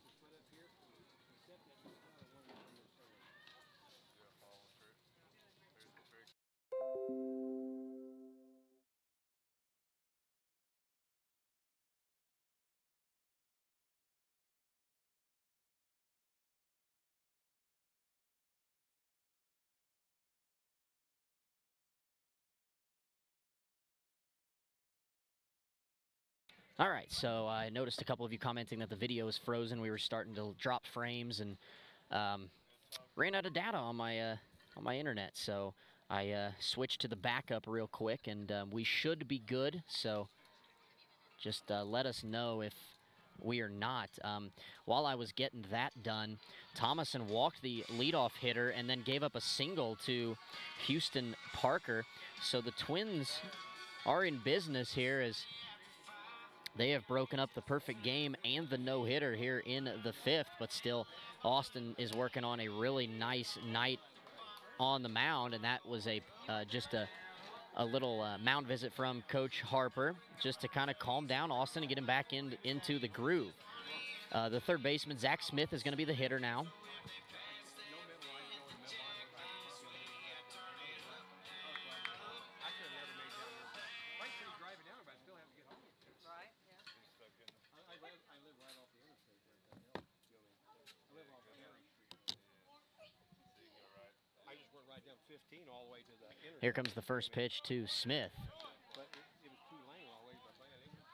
All right, so I noticed a couple of you commenting that the video is frozen. We were starting to drop frames and ran out of data on my internet, so I switched to the backup real quick, and we should be good. So just let us know if we are not. While I was getting that done, Thomason walked the leadoff hitter and then gave up a single to Houston Parker. So the Twins are in business here as they have broken up the perfect game and the no-hitter here in the 5th, but still Austin is working on a really nice night on the mound, and that was just a little mound visit from Coach Harper just to kind of calm down Austin and get him back into the groove. The third baseman, Zach Smith, is going to be the hitter now. All the way to the inner. Here comes the first pitch to Smith. But it was too lane all the way, but I think it was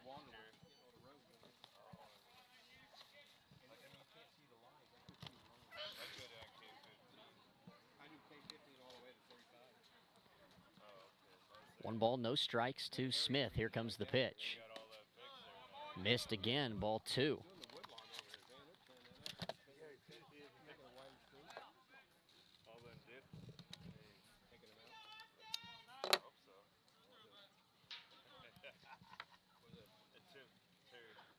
wandering on the road. And you can't see the line. I do K15 all the way to 45. 1 ball, no strikes to Smith. Here comes the pitch. Missed again, ball 2.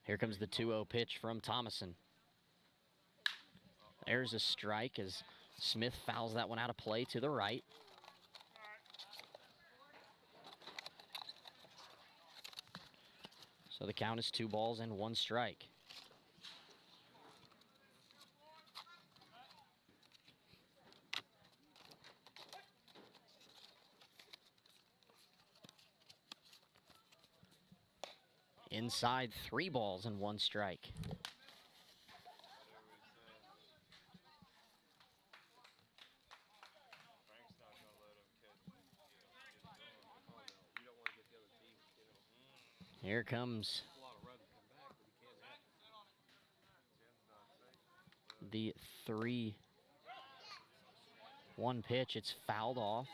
Here comes the 2-0 pitch from Thomason. There's a strike as Smith fouls that one out of play to the right. So the count is 2 balls and 1 strike. Inside, 3 balls and 1 strike. Here comes the 3-1 pitch. It's fouled off.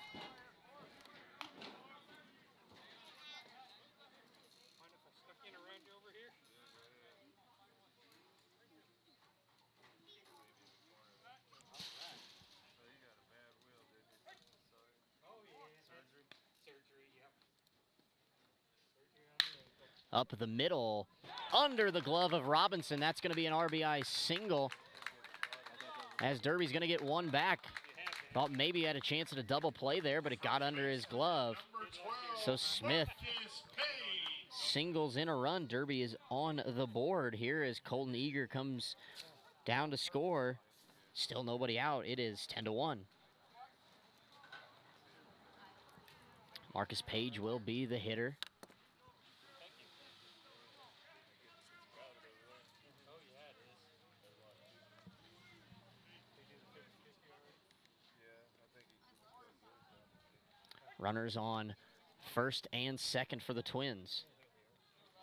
Up the middle, under the glove of Robinson. That's going to be an RBI single, as Derby's going to get 1 back. Thought maybe he had a chance at a double play there, but it got under his glove. So Smith singles in a run. Derby is on the board here as Colton Eager comes down to score. Still nobody out. It is 10-1. Marcus Page will be the hitter. Runners on first and second for the Twins.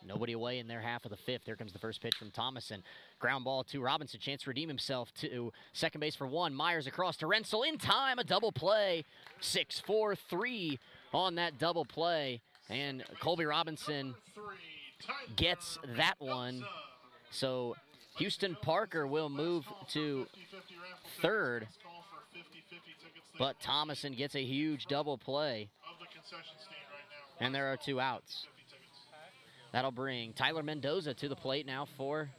Nobody away in their half of the 5th. Here comes the first pitch from Thomason. Ground ball to Robinson. Chance to redeem himself to second base for 1. Myers across to Rensel in time. A double play. 6-4-3 on that double play. And Colby Robinson gets that one. So Houston Parker will move to third. But Thomason gets a huge double play. And there are 2 outs. That'll bring Tyler Mendoza to the plate now for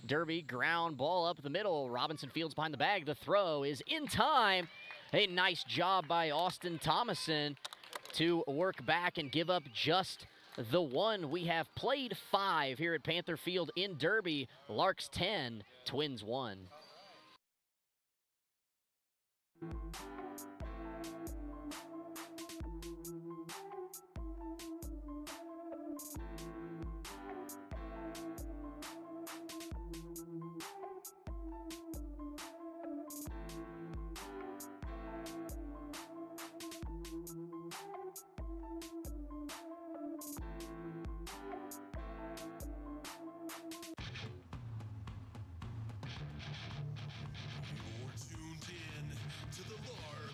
Derby. Ground ball up the middle. Robinson fields behind the bag. The throw is in time. A nice job by Austin Thomason to work back and give up just the 1. We have played 5 here at Panther Field in Derby. Larks 10, Twins 1. You're tuned in to the Larks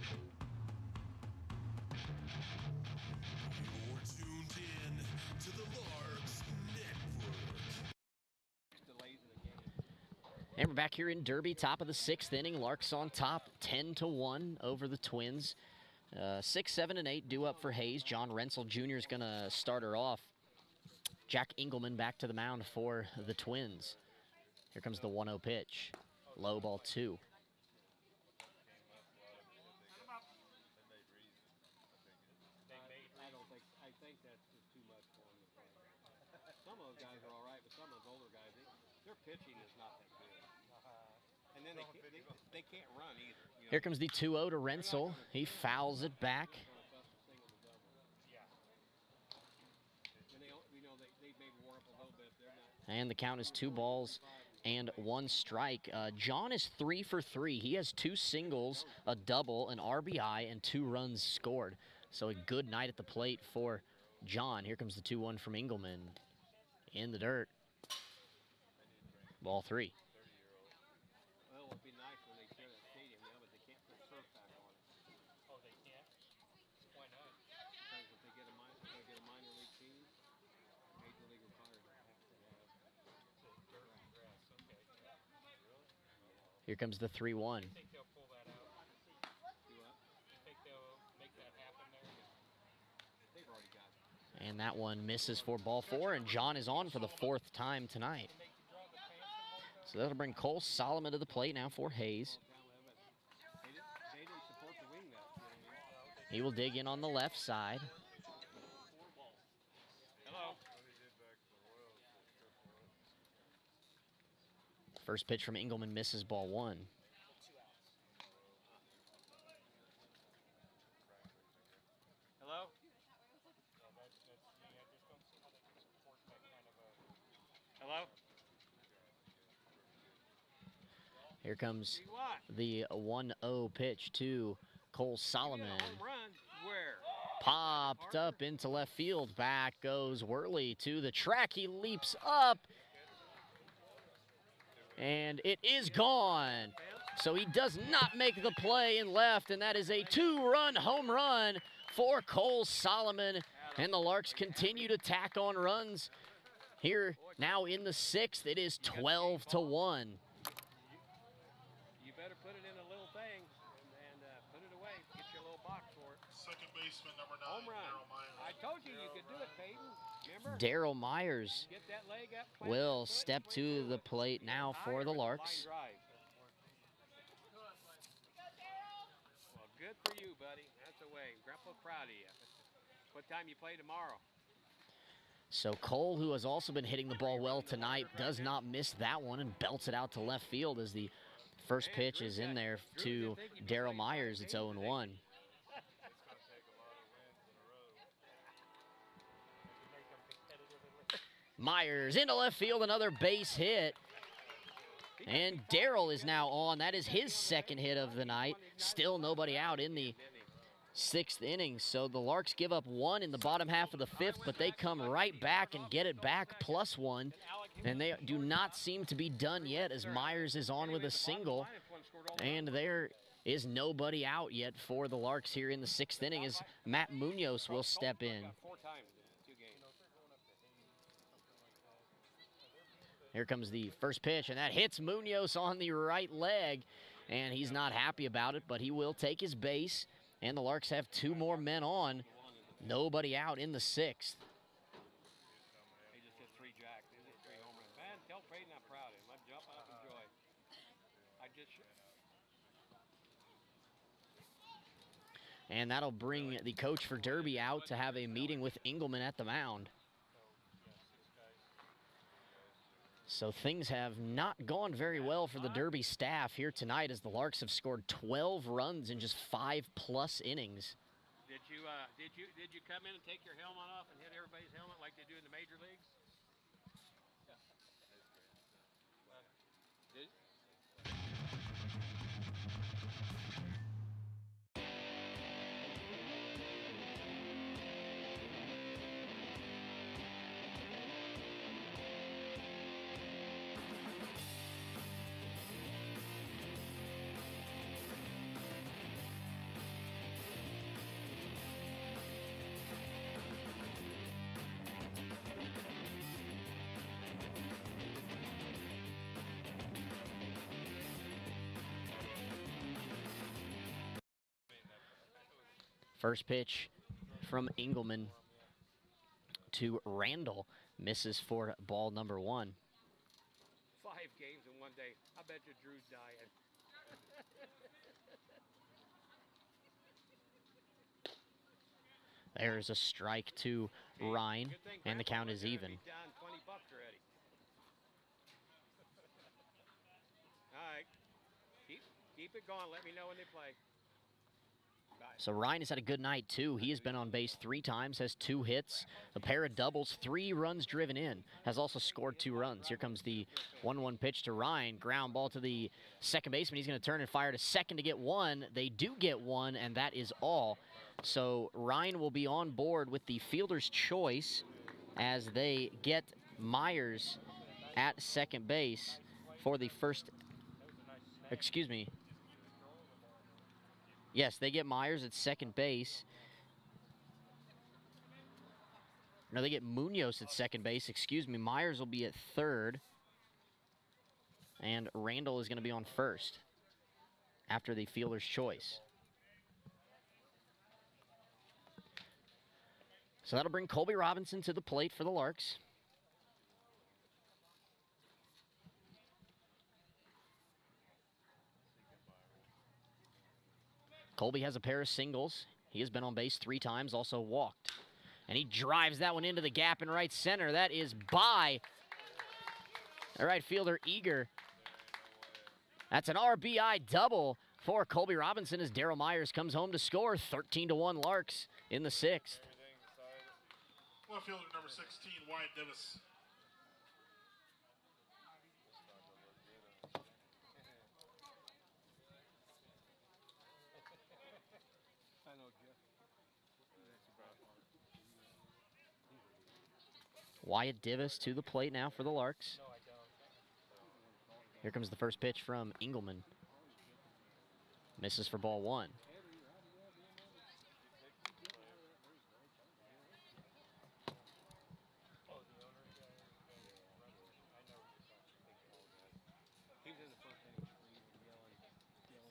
You're tuned in to the Larks Network. Delays in the game. And we're back here in Derby, top of the 6th inning. Larks on top, 10-1 over the Twins. 6, 7, and 8 due up for Hayes. John Rensel Jr. is going to start her off. Jack Engelman back to the mound for the Twins. Here comes the 1-0 pitch. Low ball 2. I think that's just too much for him to play. Some of those guys are all right, but some of those older guys, their pitching is not that good. And then they can't run either. You know? Here comes the 2-0 to Rensel. He fouls it back. And the count is 2 balls and 1 strike. John is 3 for 3. He has 2 singles, a double, an RBI, and 2 runs scored. So a good night at the plate for John. Here comes the 2-1 from Engelman. In the dirt. Ball 3. Well, it would be nice when they share that stadium now, but they can't put surf back on it. Oh, they can't? Why not? Because if they get a minor league team, major league requires they have to have Dirt and grass, okay. Here comes the 3-1. You think they'll pull that out? do what? You think they'll make that happen there? They've already got it. And that one misses for ball 4, and John is on for the 4th time tonight. So that'll bring Cole Solomon to the plate now for Hayes. They didn't support the wing that. He will dig in on the left side. Hello? First pitch from Engelman misses ball 1. Hello? Hello? Here comes See what? the 1-0 pitch to Cole Solomon. Home run? Where? Popped up into left field. Back goes Worley to the track. He leaps up. And it is gone. So he does not make the play in left, and that is a 2-run home run for Cole Solomon. And the Larks continue to tack on runs. Here now in the 6th, it is 12-1. You better put it in a little thing and put it away. Get your little box for it. Second baseman, number 9, Home run. Darryl Myers. I told you you could do it, Peyton. Remember? Daryl Myers Get that leg up. plant will the foot, step swing to through. the plate now for the Larks. Line drive. Well, good for you, buddy. That's the way. Grandpa's proud of you. What time you play tomorrow? So Cole, who has also been hitting the ball well tonight, does not miss that one and belts it out to left field as the first pitch is in there to Daryl Myers. It's 0-1. Myers into left field, another base hit. And Daryl is now on. That is his 2nd hit of the night. Still nobody out in the 6th inning. So the Larks give up 1 in the bottom half of the 5th, but they come right back and get it back +1. And they do not seem to be done yet as Myers is on with a single. And there is nobody out yet for the Larks here in the 6th inning as Matt Munoz will step in. 4 times in 2 games. Here comes the first pitch, and that hits Munoz on the right leg. And he's not happy about it, but he will take his base. And the Larks have 2 more men on. Nobody out in the 6th. They just hit 3 jacks. They hit 3 home runs. Man, tell Peyton I'm proud of him. I'm jumping up in joy. I just... And that'll bring the coach for Derby out to have a meeting with Engelman at the mound. So things have not gone very well for the Derby staff here tonight as the Larks have scored 12 runs in just 5+ innings. Did you come in and take your helmet off and hit everybody's helmet like they do in the major leagues? First pitch from Engelman to Randall. Misses for ball number 1. 5 games in one day. I bet you Drew's dying. There's a strike to Ryan, and the count is even. Down 20 bucks already. All right. Keep it going. Let me know when they play. Bye. So Ryan has had a good night, too. He has been on base 3 times, has 2 hits, a pair of doubles, 3 runs driven in, has also scored 2 runs. Here comes the 1-1 pitch to Ryan. Ground ball to the second baseman. He's going to turn and fire to second to get 1. They do get 1, and that is all. So Ryan will be on board with the fielder's choice as they get Myers at second base for the first, excuse me. Yes, they get Myers at second base. No, they get Munoz at second base, excuse me. Myers will be at third. And Randall is going to be on first after the fielder's choice. So that'll bring Colby Robinson to the plate for the Larks. Colby has a pair of singles. He has been on base 3 times, also walked. And he drives that one into the gap in right center. That is by the right fielder, Eager. That's an RBI double for Colby Robinson as Darryl Myers comes home to score. 13-1 Larks in the 6th. Left fielder number 16, Wyatt Davis. Wyatt Davis to the plate now for the Larks. Here comes the first pitch from Engelman. Misses for ball 1.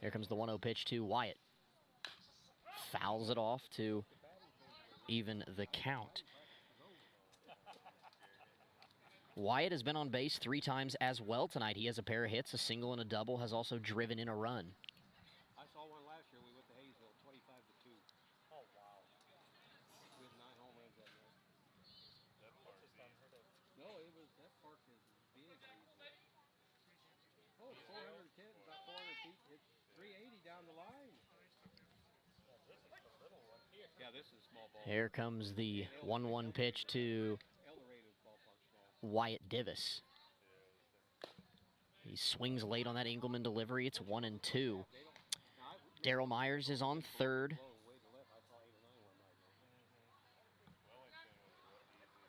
Here comes the 1-0 pitch to Wyatt. Fouls it off to even the count. Wyatt has been on base 3 times as well tonight. He has a pair of hits, a single and a double, has also driven in a run. I saw one last year. We went to Hayesville, 25-2. Oh, wow. We had 9 home runs that night. That park is unheard of. No, that park is big. Oh, 410, about 400 feet. It's 380 down the line. Yeah, this is a small ball. Here comes the 1-1 pitch to Wyatt Davis. He swings late on that Engelman delivery. It's 1-2. Darryl Myers is on third.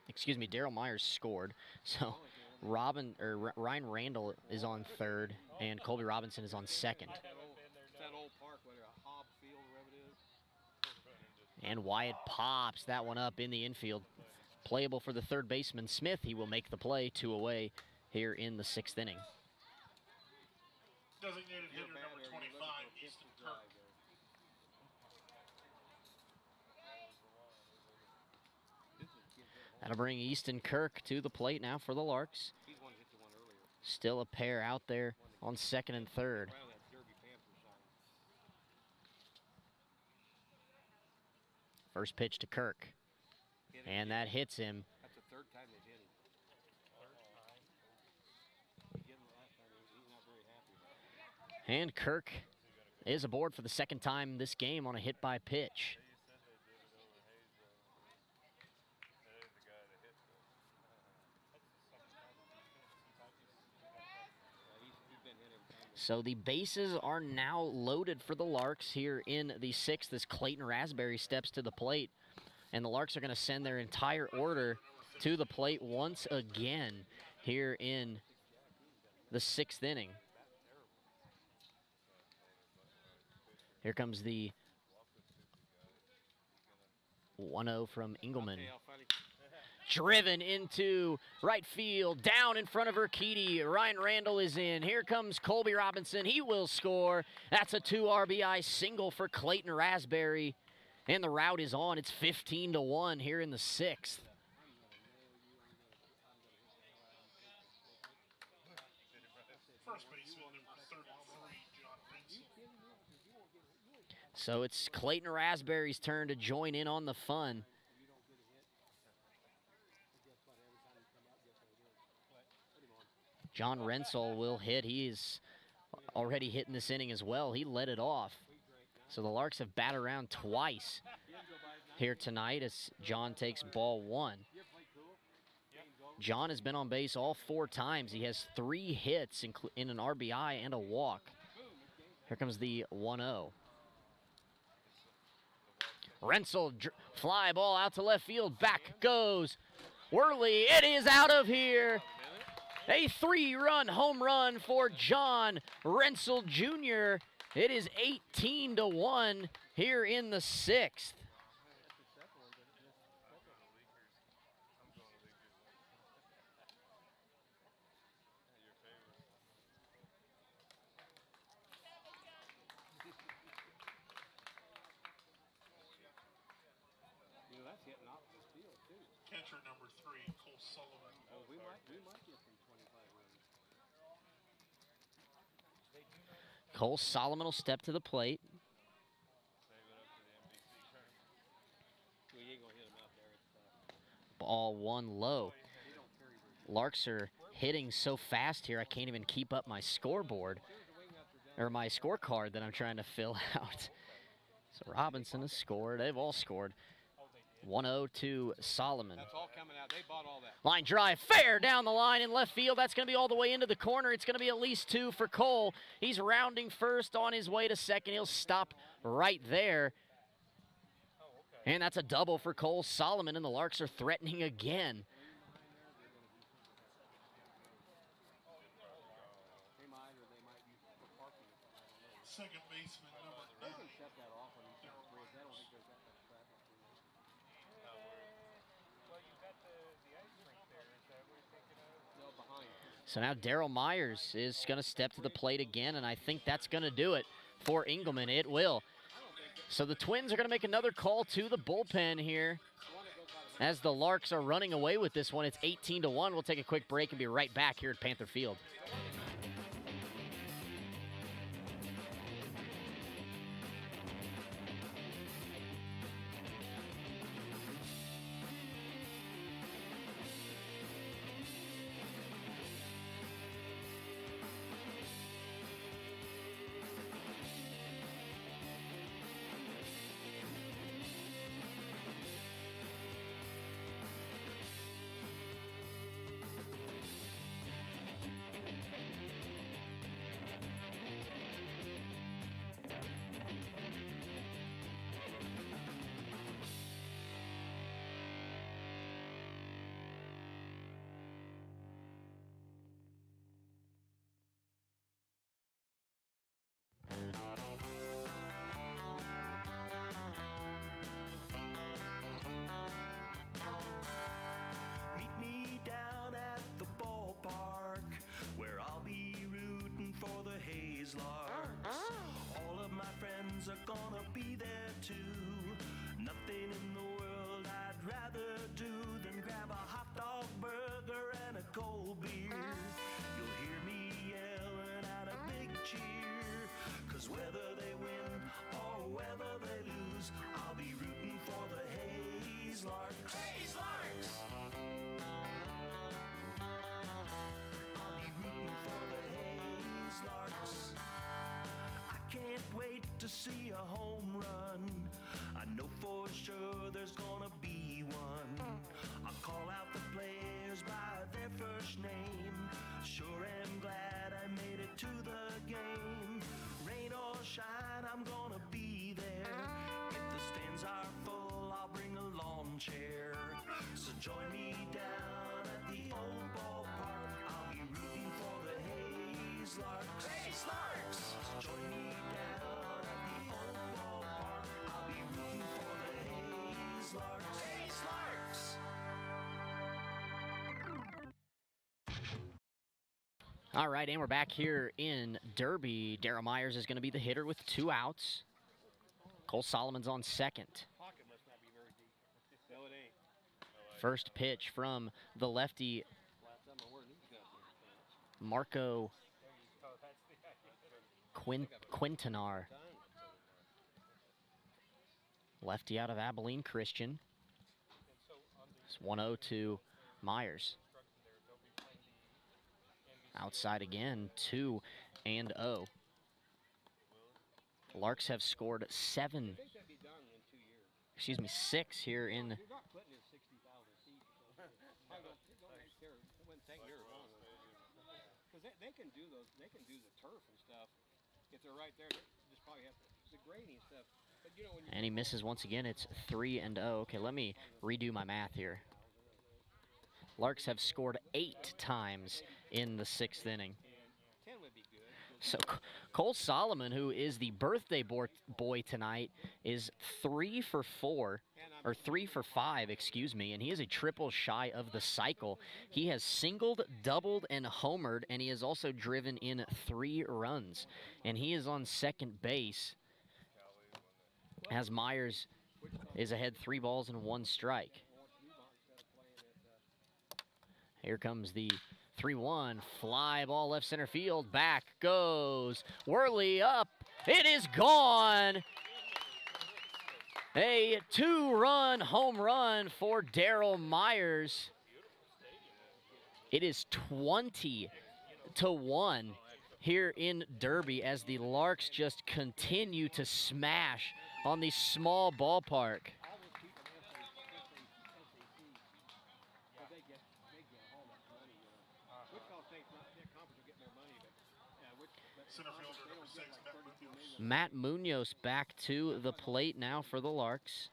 Excuse me, Darryl Myers scored. So Ryan Randall is on third, and Colby Robinson is on second. And Wyatt pops that one up in the infield. Playable for the third baseman, Smith. He will make the play, 2 away here in the 6th inning. Designated hitter number 25, Easton Kirk. That'll bring Easton Kirk to the plate now for the Larks. Still a pair out there on second and third. First pitch to Kirk. And that hits him. That's the 3rd time they've hit him. He's not very happy. And Kirk is aboard for the 2nd time this game on a hit by pitch. So the bases are now loaded for the Larks here in the 6th as Clayton Raspberry steps to the plate. And the Larks are going to send their entire order to the plate once again here in the 6th inning. Here comes the 1-0 from Engelman. Driven into right field, down in front of Urquidy. Ryan Randall is in. Here comes Colby Robinson. He will score. That's a 2 RBI single for Clayton Raspberry. And the route is on. It's 15-1 here in the 6th. First baseman, number 33, John Renzel. So it's Clayton Raspberry's turn to join in on the fun. John Renzel will hit. He is already hitting this inning as well. He led it off. So the Larks have batted around twice here tonight as John takes ball 1. John has been on base all 4 times. He has 3 hits in an RBI and a walk. Here comes the 1-0. Renzel, fly ball out to left field. Back goes Worley. It is out of here. A 3-run home run for John Renzel Jr. It is 18-1 here in the 6th. Catcher number 3, Cole Sullivan. Oh, we might get some 25 runs. Cole Solomon will step to the plate. We ain't gonna hit him out there. Ball 1 low. Larks are hitting so fast here, I can't even keep up my scoreboard, or my scorecard that I'm trying to fill out. So Robinson has scored. They've all scored. 1-0 to Solomon. That's all coming out. They bought all that. Line drive, fair down the line in left field. That's going to be all the way into the corner. It's going to be at least 2 for Cole. He's rounding first on his way to second. He'll stop right there. And that's a double for Cole Solomon, and the Larks are threatening again. Second baseman, number 9. So now Daryl Myers is going to step to the plate again, and I think that's going to do it for Engelman. It will. So the Twins are going to make another call to the bullpen here as the Larks are running away with this one. It's 18-1. We'll take a quick break and be right back here at Panther Field. Meet me down at the ballpark where I'll be rooting for the Hayes Larks. All of my friends are gonna be there too. Nothing in the world I'd rather do than grab a hot dog burger and a cold beer. You'll hear me yelling out a big cheer, 'cause whether they win or whether they lose, I'll be rooting for the Hayes Larks. Hayes Larks! I'll be rooting for the Hayes Larks. I can't wait to see a home run. I know for sure there's gonna be one. I'll call out the players by their first name. Sure am glad I made it to the game. Rain or shine, I'm gonna be there. If the stands are full, I'll bring a lawn chair. So join me down at the old ballpark. I'll be rooting for the Hayes Larks. Hayes Larks! So join me down at the old ballpark. I'll be rooting for the Hayes Larks. Hayes Larks! All right, and we're back here in Derby. Daryl Myers is going to be the hitter with 2 outs. Cole Solomon's on second. First pitch from the lefty, Marco Quintanar. Lefty out of Abilene Christian. It's 1-0 to Myers. Outside again, 2-0. Larks have scored 6 here in they can do those. They can do the turf and stuff. If they're right there, they just probably have the grading stuff. But you know when and he misses once again. It's 3-0. Okay, let me redo my math here. Larks have scored 8 times in the 6th inning. 10 would be good. So Cole Solomon, who is the birthday boy tonight, is 3 for 5, excuse me, and he is a triple shy of the cycle. He has singled, doubled, and homered, and he has also driven in 3 runs. And he is on second base as Myers is ahead 3 balls and 1 strike. Here comes the 3-1, fly ball left center field, back goes Worley up, it is gone. A 2-run home run for Darryl Myers. It is 20-1 here in Derby as the Larks just continue to smash on the small ballpark. Center fielder number 6, Matt Munoz back to the plate now for the Larks.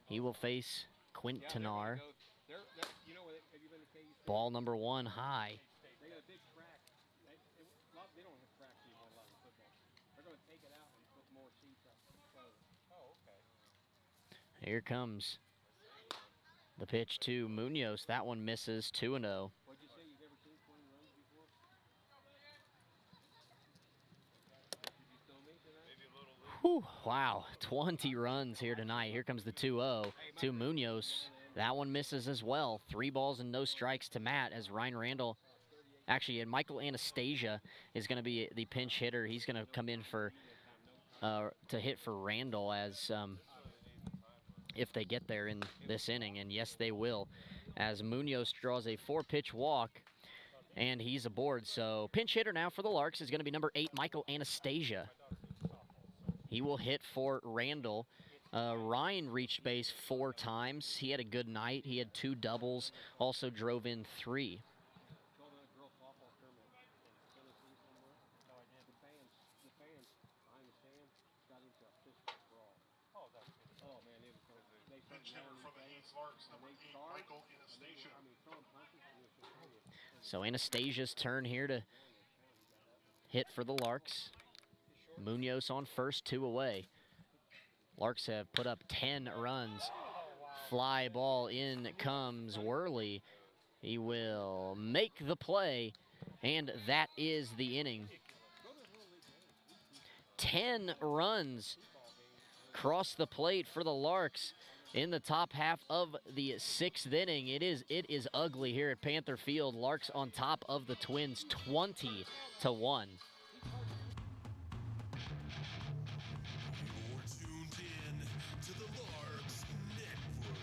He will face Quintanar. Ball number 1 high. Here comes the pitch to Munoz. That one misses, 2-0. Whew, wow, 20 runs here tonight. Here comes the 2-0 to Munoz. That one misses as well. 3 balls and no strikes to Matt as Ryan Randall, actually, and Michael Anastasia is going to be the pinch hitter. He's going to come in for to hit for Randall as if they get there in this inning, and yes, they will, as Munoz draws a 4-pitch walk, and he's aboard. So pinch hitter now for the Larks is going to be number 8, Michael Anastasia. He will hit for Randall. Ryan reached base 4 times. He had a good night. He had 2 doubles, also drove in 3. So Anastasia's turn here to hit for the Larks. Munoz on first, 2 away. Larks have put up 10 runs. Fly ball in comes Worley. He will make the play, and that is the inning. 10 runs cross the plate for the Larks in the top half of the 6th inning. It is ugly here at Panther Field. Larks on top of the Twins, 20-1. You're tuned in to the Larks Network.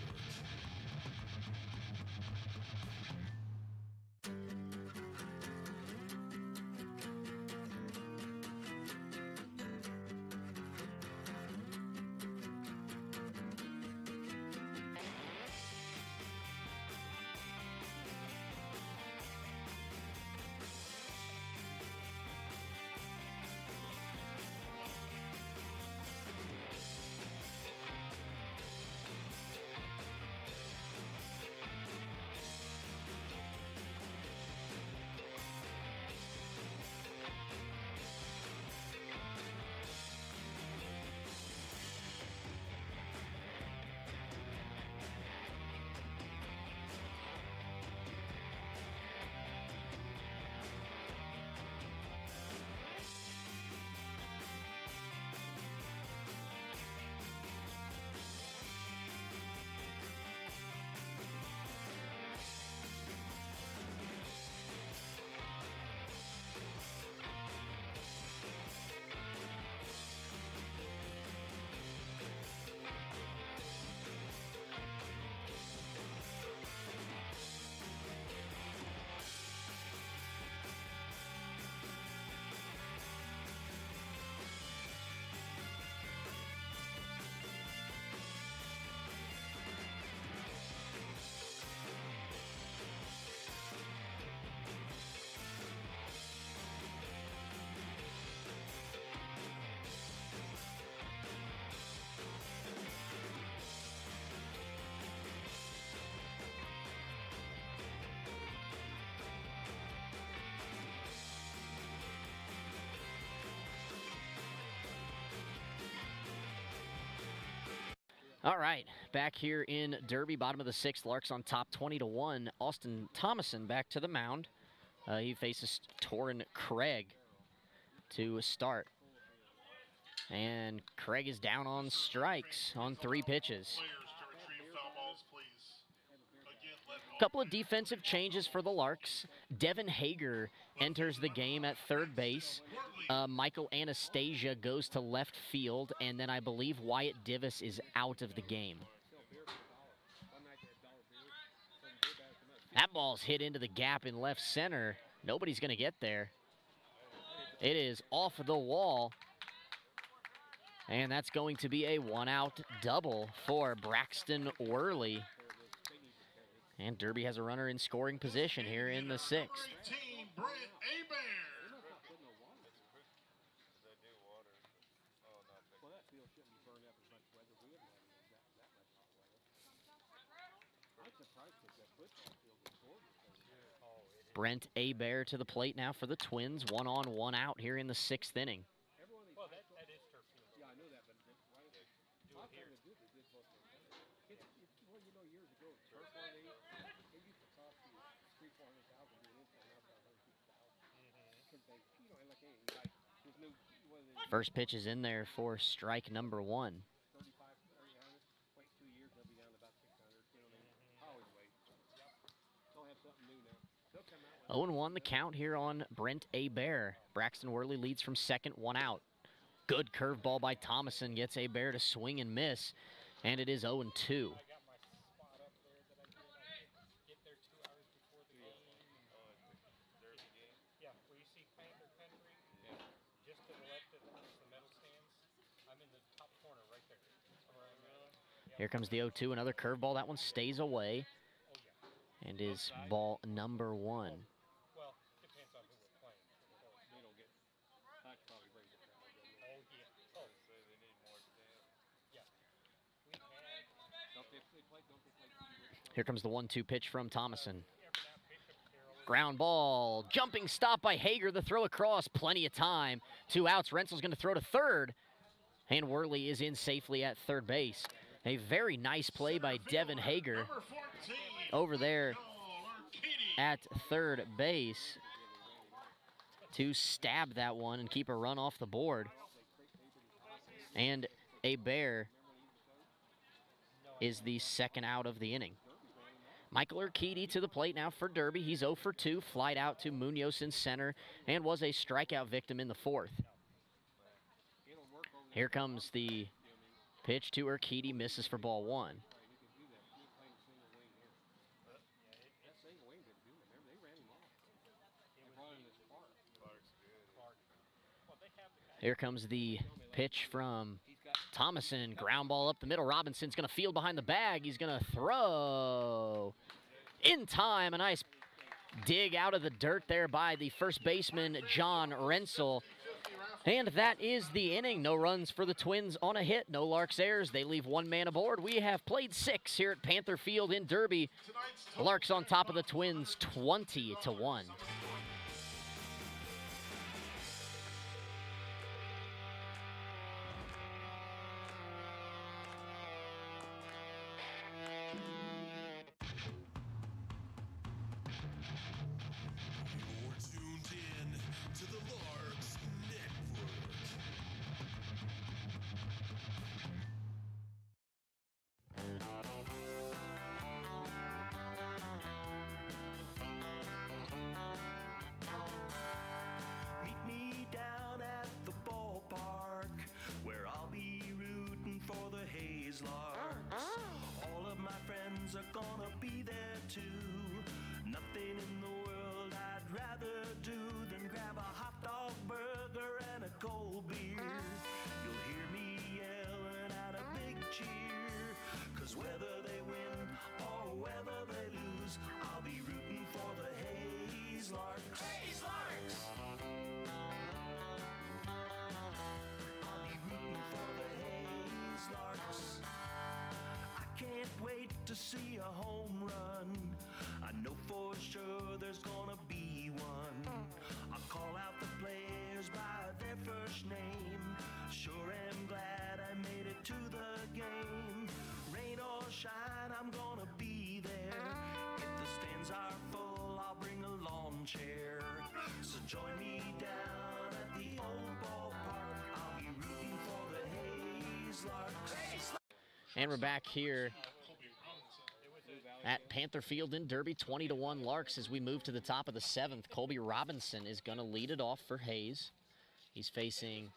All right, back here in Derby, bottom of the 6th, Larks on top 20-1. Austin Thomason back to the mound. He faces Torrin Craig to start. And Craig is down on strikes on 3 pitches. A couple of defensive changes for the Larks. Devin Hager enters the game at third base. Michael Anastasia goes to left field, and then I believe Wyatt Divis is out of the game. That ball's hit into the gap in left center. Nobody's going to get there. It is off the wall. And that's going to be a 1-out double for Braxton Worley. And Derby has a runner in scoring position here in the 6th. Brent Abear to the plate now for the Twins. 1 on, 1 out here in the 6th inning. Well, that is turf field. Yeah, I know that, but why do they do it here? Well, you know, years ago, turf one, they used to cost you $300,000-$400,000 doing it, and now it's $150,000. Because they, you know, like anything, like there's no. First pitch is in there for strike number 1. 35, 300. Wait 2 years, they'll be down to about 600. You know what I mean? I always wait. Yep. They'll have something new now. 0-1 the count here on Brent Abear. Braxton Worley leads from second, 1 out. Good curveball by Thomason gets Abear to swing and miss, and it is 0-2. I got my spot up there that I get there 2 hours before the game. Yeah, where you see Panther Country, just to the left of the medal stands. I'm in the top corner right there. Here comes the 0-2, another curveball. That one stays away and is ball number 1. Well, depends on who we're playing. They don't get. That probably brings it down. Oh yeah. Oh, so they need more stands. Yeah. Don't they play? Here comes the 1-2 pitch from Thomason. Ground ball, jumping stop by Hager. The throw across, plenty of time. 2 outs. Rensel's going to throw to third, and Worley is in safely at third base. A very nice play by Devin Hager over there at third base to stab that one and keep a run off the board. And Abear is the 2nd out of the inning. Michael Urquidy to the plate now for Derby. He's 0 for 2, flied out to Munoz in center, and was a strikeout victim in the 4th. Here comes the pitch to Urquidy, misses for ball 1. Here comes the pitch from Thomason. Ground ball up the middle. Robinson's going to field behind the bag. He's going to throw in time. A nice dig out of the dirt there by the first baseman, John Rensel. And that is the inning. No runs for the Twins on a hit. No Larks errors. They leave 1 man aboard. We have played 6 here at Panther Field in Derby. The Larks on top of the Twins 20-1. You're tuned in to the Larks Network. Meet me down at the ballpark where I'll be rooting for the Hayes Larks. All of my friends are gonna be there too. Nothing in the world I'd rather do than grab a hot dog burger and a cold beer. You'll hear me yelling out a big cheer, 'cause whether they win or whether they lose, I'll be rooting for the Hayes Larks. Hayes Larks! I'll be rooting for the Hayes Larks. I can't wait to see a home run. I know for sure there's gonna be one. I'll call out the players by their first name. Sure am glad I made it to the game. And we're back here Colby Robinson. at Panther Field in Derby, 20-1 Larks as we move to the top of the 7th. Colby Robinson is going to lead it off for Hayes. He's facing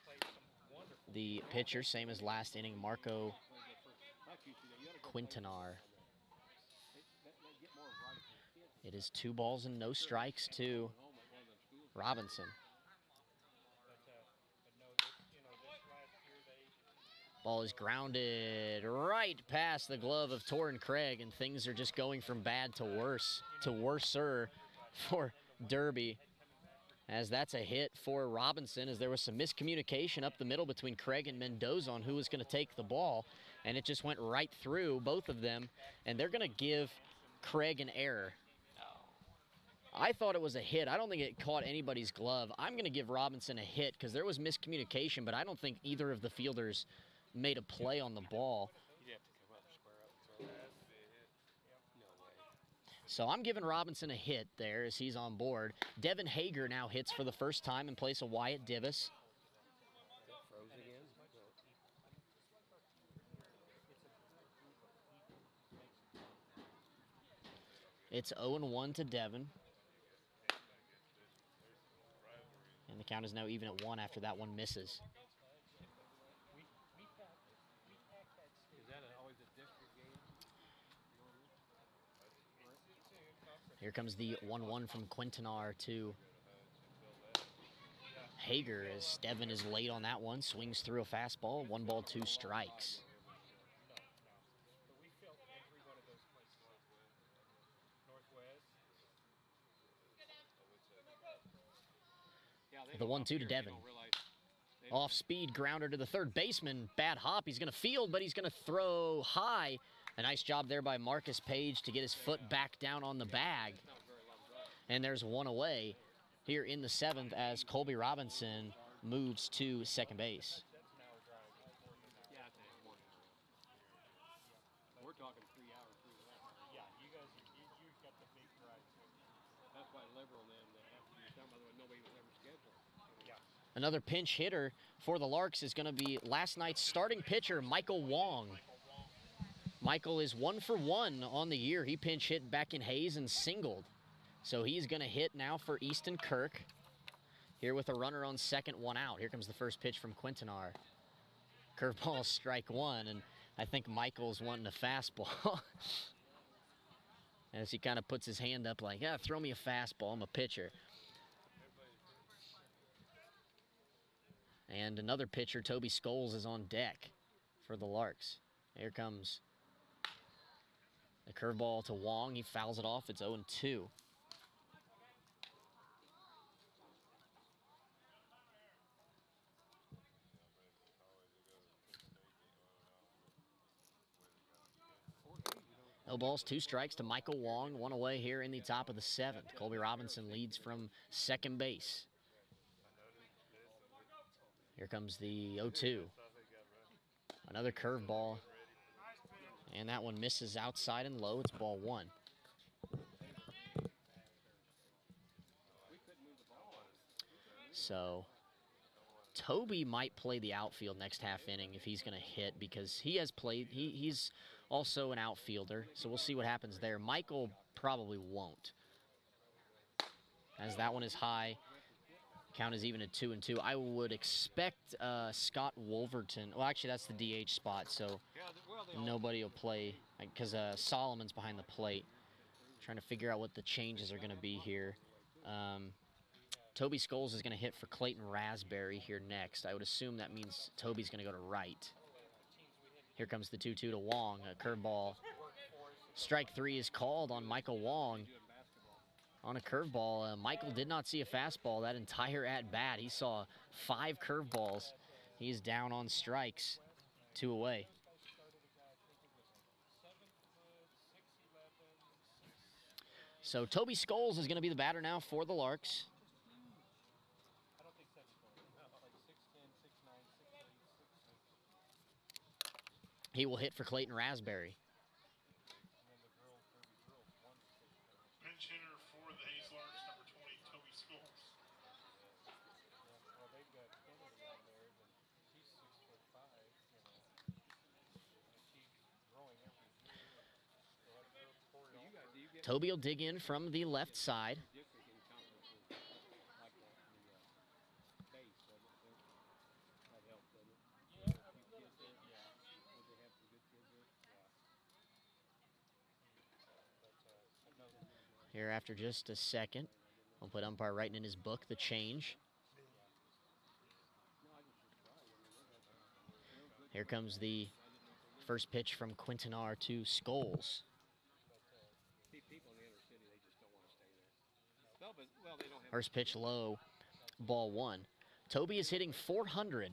the pitcher, same as last inning, Marco Quintanar. It is 2 balls and no strikes to Robinson. Ball is grounded right past the glove of Torrin Craig, and things are just going from bad to worse, to worser for Derby, as that's a hit for Robinson, as there was some miscommunication up the middle between Craig and Mendoza on who was going to take the ball, and it just went right through both of them, and they're going to give Craig an error. I thought it was a hit. I don't think it caught anybody's glove. I'm going to give Robinson a hit because there was miscommunication, but I don't think either of the fielders made a play on the ball. So I'm giving Robinson a hit there as he's on board. Devin Hager now hits for the first time in place of Wyatt Divis. It's 0-1 to Devin. And the count is now even at 1 after that one misses. Here comes the 1-1 from Quintanar to Hager as Devin is late on that one. Swings through a fastball. 1 ball, 2 strikes. The 1-2 to Devin. Off speed grounder to the third baseman. Bad hop. He's going to field, but he's going to throw high. A nice job there by Marcus Page to get his foot back down on the bag. And there's 1 away here in the 7th as Colby Robinson moves to second base. We're talking 3 hours, 3 hours. Yeah, you guys, you got the big drive. That's why liberal then they have to do something, otherwise nobody was ever scheduled. Yeah. Another pinch hitter for the Larks is going to be last night's starting pitcher, Michael Wong. Michael is 1 for 1 on the year. He pinch hit back in Hayes and singled. So he's going to hit now for Easton Kirk. Here with a runner on second, 1 out. Here comes the first pitch from Quintanar. Curveball, strike 1, and I think Michael's wanting a fastball. As he kind of puts his hand up like, yeah, throw me a fastball, I'm a pitcher. And another pitcher, Toby Scholes, is on deck for the Larks. Here comes the curveball to Wong. He fouls it off. It's 0-2. No balls, 2 strikes to Michael Wong. 1 away here in the top of the 7th. Colby Robinson leads from second base. Here comes the 0-2. Another curveball. And that one misses outside and low. It's ball 1. So Toby might play the outfield next half inning if he's going to hit, because he has played. He's also an outfielder, so we'll see what happens there. Michael probably won't, as that one is high. Count is even at 2-2. I would expect Scott Wolverton. Well, actually, that's the DH spot, so nobody will play because Solomon's behind the plate. Trying to figure out what the changes are going to be here. Toby Scholes is going to hit for Clayton Raspberry here next. I would assume that means Toby's going to go to right. Here comes the 2-2 to Wong. A curveball. Strike 3 is called on Michael Wong. On a curveball, Michael did not see a fastball that entire at-bat. He saw 5 curveballs. He's down on strikes. 2 away. So Toby Scholes is going to be the batter now for the Larks. He will hit for Clayton Raspberry. Pinch hitter for the Hayes Larks, number 20, Toby Scholes. Well, they've got Kennedy on there, but she's 6'5", you know. Toby will dig in from the left side. Here after just a second, we'll put umpire writing in his book the change. Here comes the first pitch from Quintanar to Scholes. First pitch low, ball one. Toby is hitting .400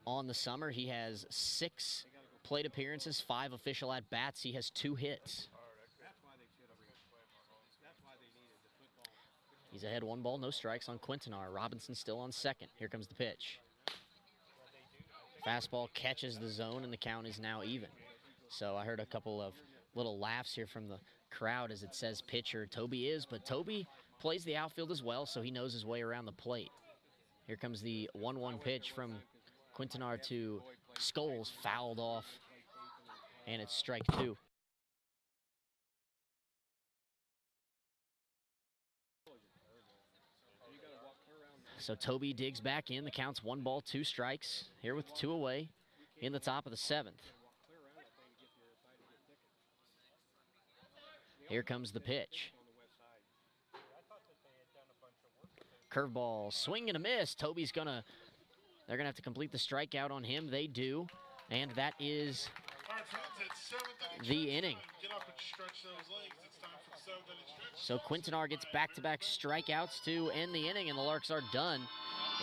on the summer. He has 6 plate appearances, 5 official at-bats. He has 2 hits. He's ahead 1 ball, no strikes on Quintanar. Robinson still on second. Here comes the pitch. Fastball catches the zone, and the count is now even. So I heard a couple of little laughs here from the crowd as it says pitcher. Toby is, but Toby plays the outfield as well, so he knows his way around the plate. Here comes the 1-1 pitch from Quintanar to Scholes, fouled off, and it's strike 2. So Toby digs back in. The count's 1 ball, 2 strikes. Here with 2 away in the top of the 7th. Here comes the pitch. Curveball, swing and a miss. Toby's they're gonna have to complete the strikeout on him. They do, and that is the inning. So Quintanar gets back-to-back strikeouts to end the inning, and the Larks are done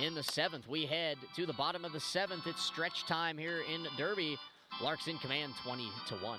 in the 7th. We head to the bottom of the 7th. It's stretch time here in Derby. Larks in command, 20-1.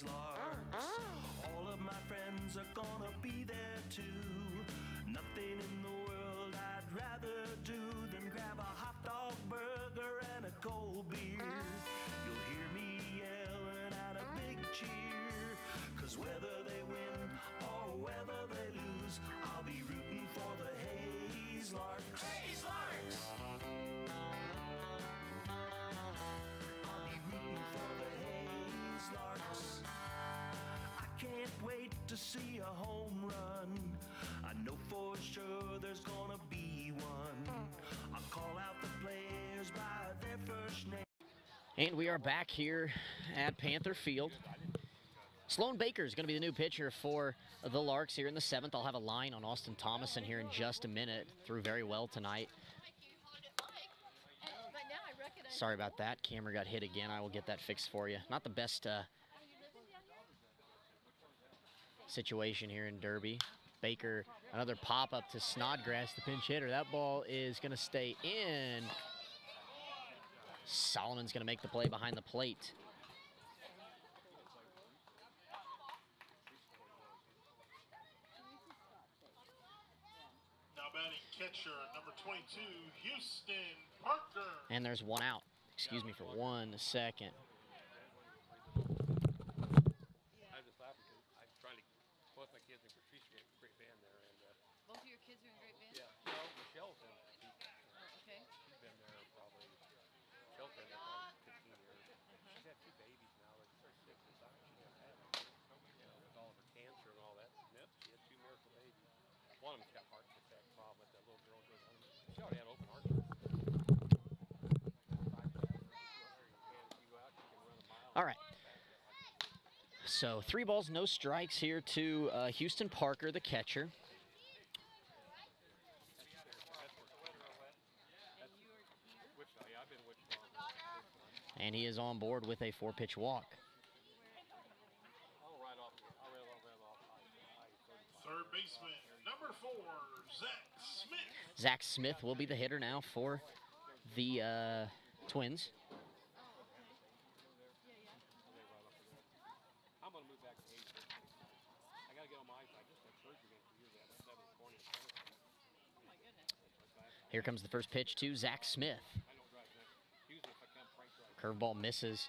Larks. All of my friends are gonna be there too. Nothing in the world I'd rather do than grab a hot dog burger and a cold beer. You'll hear me yelling out a big cheer, 'cause whether they win or whether they lose, I'll be rooting for the Hayes Larks. Hayes Larks! I'll be rooting for the Hayes Larks. Can't wait to see a home run. I know for sure there's gonna be one. I'll call out the players by their first name. And we are back here at Panther Field. Sloan Baker is going to be the new pitcher for the Larks here in the 7th. I'll have a line on Austin Thomason here in just a minute. Threw very well tonight. Sorry about that. Camera got hit again. I will get that fixed for you. Not the best situation here in Derby. Baker, another pop-up to Snodgrass, the pinch hitter. That ball is going to stay in. Solomon's going to make the play behind the plate. Now batting catcher, number 22, Houston Parker. And there's 1 out. Excuse me for 1 second. Both of your kids are in great band? Yeah. No, Michelle's in. Oh, okay. She's been there probably. Michelle's been there probably 15 years. She's had 2 babies now. They're 6 and 7. She never had them. You know, with all of her cancer and all that. One of them's got heart attack problem, but that little girl goes on. She already had open heart. All right. So 3 balls, no strikes here to Houston Parker, the catcher. And he is on board with a 4-pitch walk. Third baseman, number 4, Zach Smith. Zach Smith will be the hitter now for the Twins. I'm going to move back to 8. I got to get on my eyes. I just had surgery again for years. I had 7 cornea. Oh my goodness. Here comes the first pitch to Zach Smith. Curveball misses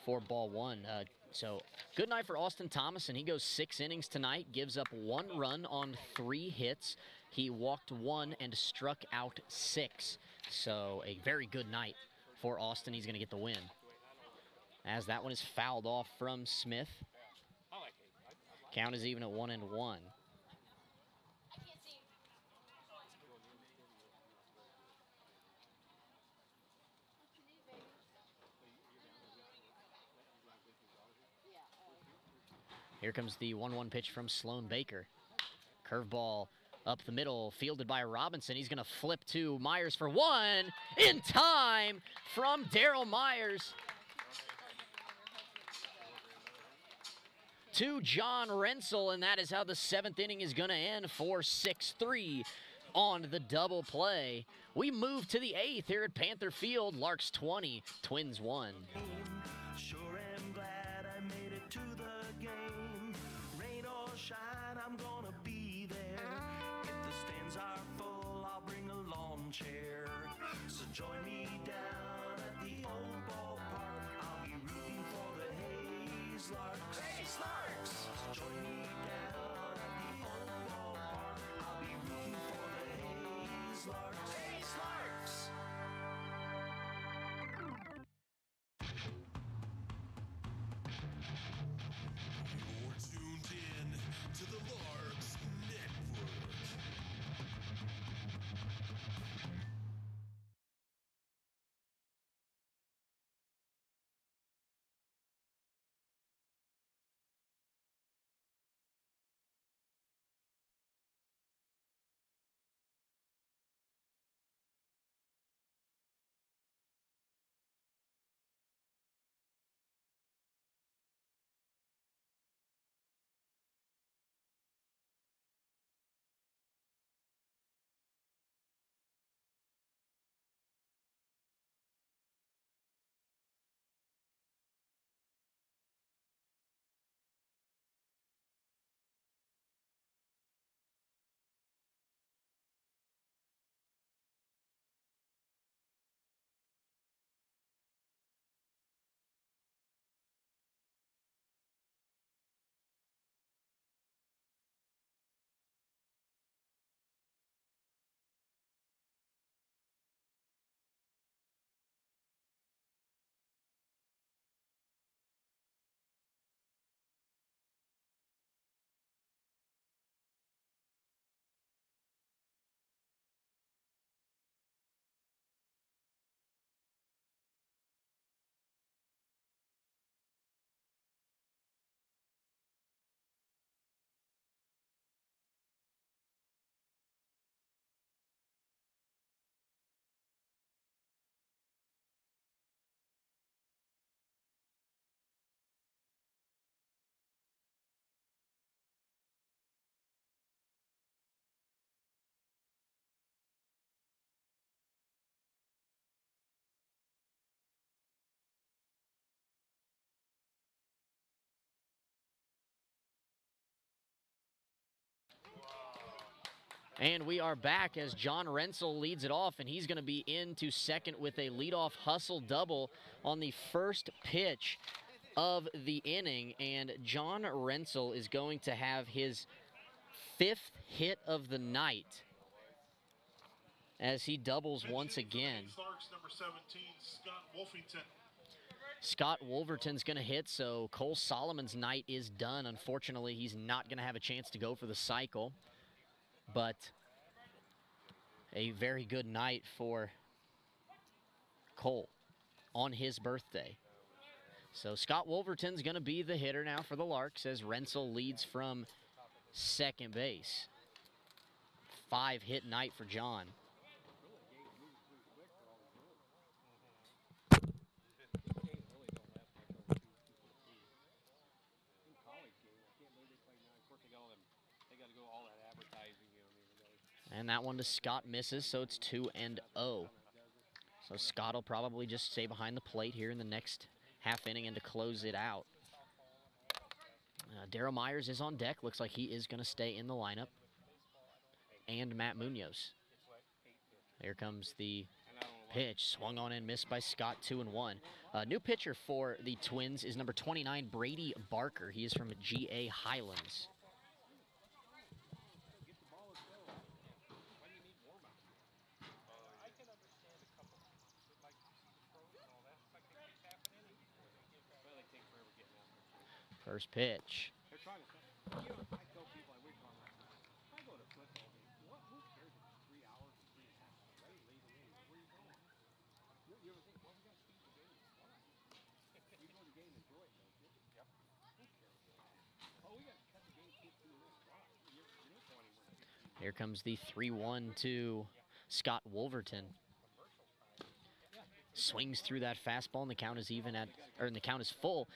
for ball 1. So good night for Austin Thomas, and he goes 6 innings tonight, gives up 1 run on 3 hits. He walked 1 and struck out 6. So a very good night for Austin. He's going to get the win. As that one is fouled off from Smith. Count is even at 1-1. Here comes the 1-1 pitch from Sloan Baker. Curveball up the middle, fielded by Robinson. He's going to flip to Myers for 1 in time from Daryl Myers. To John Rensel, and that is how the 7th inning is going to end for 6-3 on the double play. We move to the 8th here at Panther Field. Larks 20, Twins 1. Sure am glad I made it to the game. Rain or shine, I'm gonna be there. If the stands are full, I'll bring a lawn chair. So join me down at the old ballpark. I'll be rooting for the Hayes Larks. Hayes Larks! So join me down at the old ballpark. I'll be rooting for the Hayes Larks. Hayes Larks! You're tuned in to the Larks Network. And we are back as John Rensel leads it off, and he's going to be into second with a leadoff hustle double on the first pitch of the inning. And John Rensel is going to have his 5th hit of the night as he doubles once again. Larks, number 17, Scott Wolfington. Scott Wolverton's going to hit, so Cole Solomon's night is done. Unfortunately, he's not going to have a chance to go for the cycle. but a very good night for Cole on his birthday. So Scott Wolverton's going to be the hitter now for the Larks as Rensel leads from second base. 5-hit night for John. And that one to Scott misses, so it's 2-0. So Scott will probably just stay behind the plate here in the next half inning and to close it out. Daryl Myers is on deck. Looks like he is going to stay in the lineup. And Matt Munoz. Here comes the pitch. Swung on and missed by Scott, 2-1. New pitcher for the Twins is number 29, Brady Barker. He is from GA Highlands. First pitch. Here comes the 3-1 to Scott Wolverton. Swings through that fastball, and the count is even at, or the count is full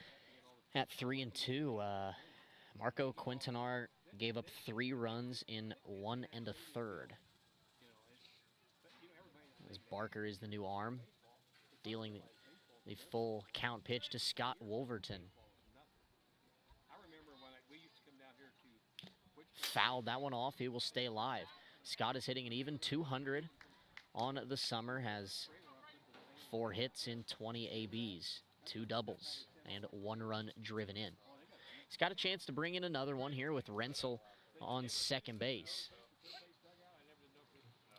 at 3-2. Marco Quintanar gave up 3 runs in 1 1/3. As Barker is the new arm, dealing the full count pitch to Scott Wolverton. Fouled that one off. He will stay alive. Scott is hitting an even 200 on the summer, has 4 hits in 20 ABs, 2 doubles, and 1 run driven in. He's got a chance to bring in another one here with Rensel on second base.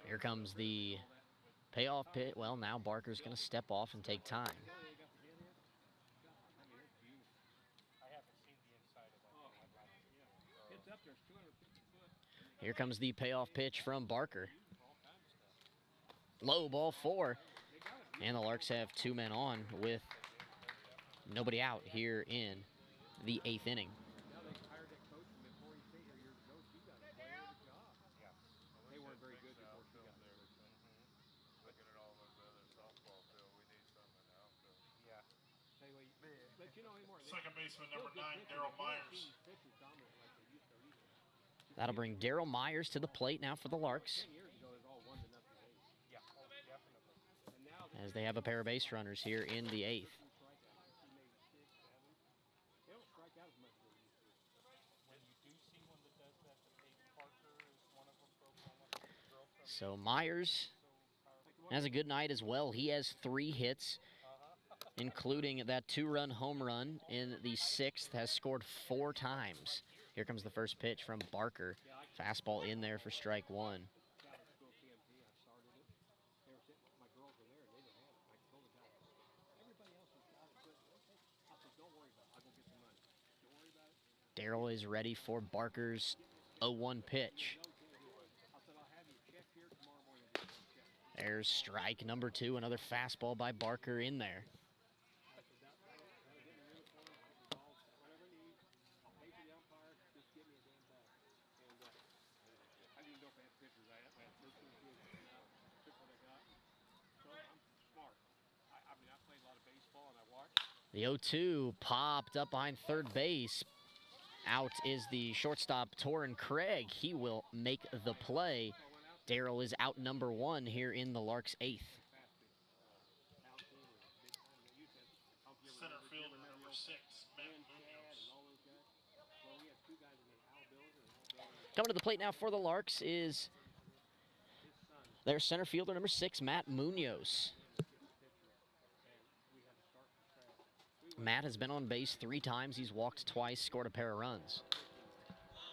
Here comes the payoff pitch. Well, now Barker's going to step off and take time. Here comes the payoff pitch from Barker. Low ball 4. And the Larks have 2 men on with nobody out here in the 8th inning. Second baseman number 9, Daryl Myers. That'll bring Daryl Myers to the plate now for the Larks, as they have a pair of base runners here in the 8th. So Myers has a good night as well. He has 3 hits, including that 2-run home run in the 6th, has scored 4 times. Here comes the first pitch from Barker. Fastball in there for strike 1. Daryl is ready for Barker's 0-1 pitch. There's strike number 2, another fastball by Barker in there. The 0-2 popped up behind third base. Out is the shortstop, Torrin Craig. He will make the play. Daryl is out number 1 here in the Larks' 8th. Center fielder number 6, Matt Munoz. Coming to the plate now for the Larks is their center fielder number 6, Matt Munoz. Matt has been on base 3 times. He's walked twice, scored a pair of runs.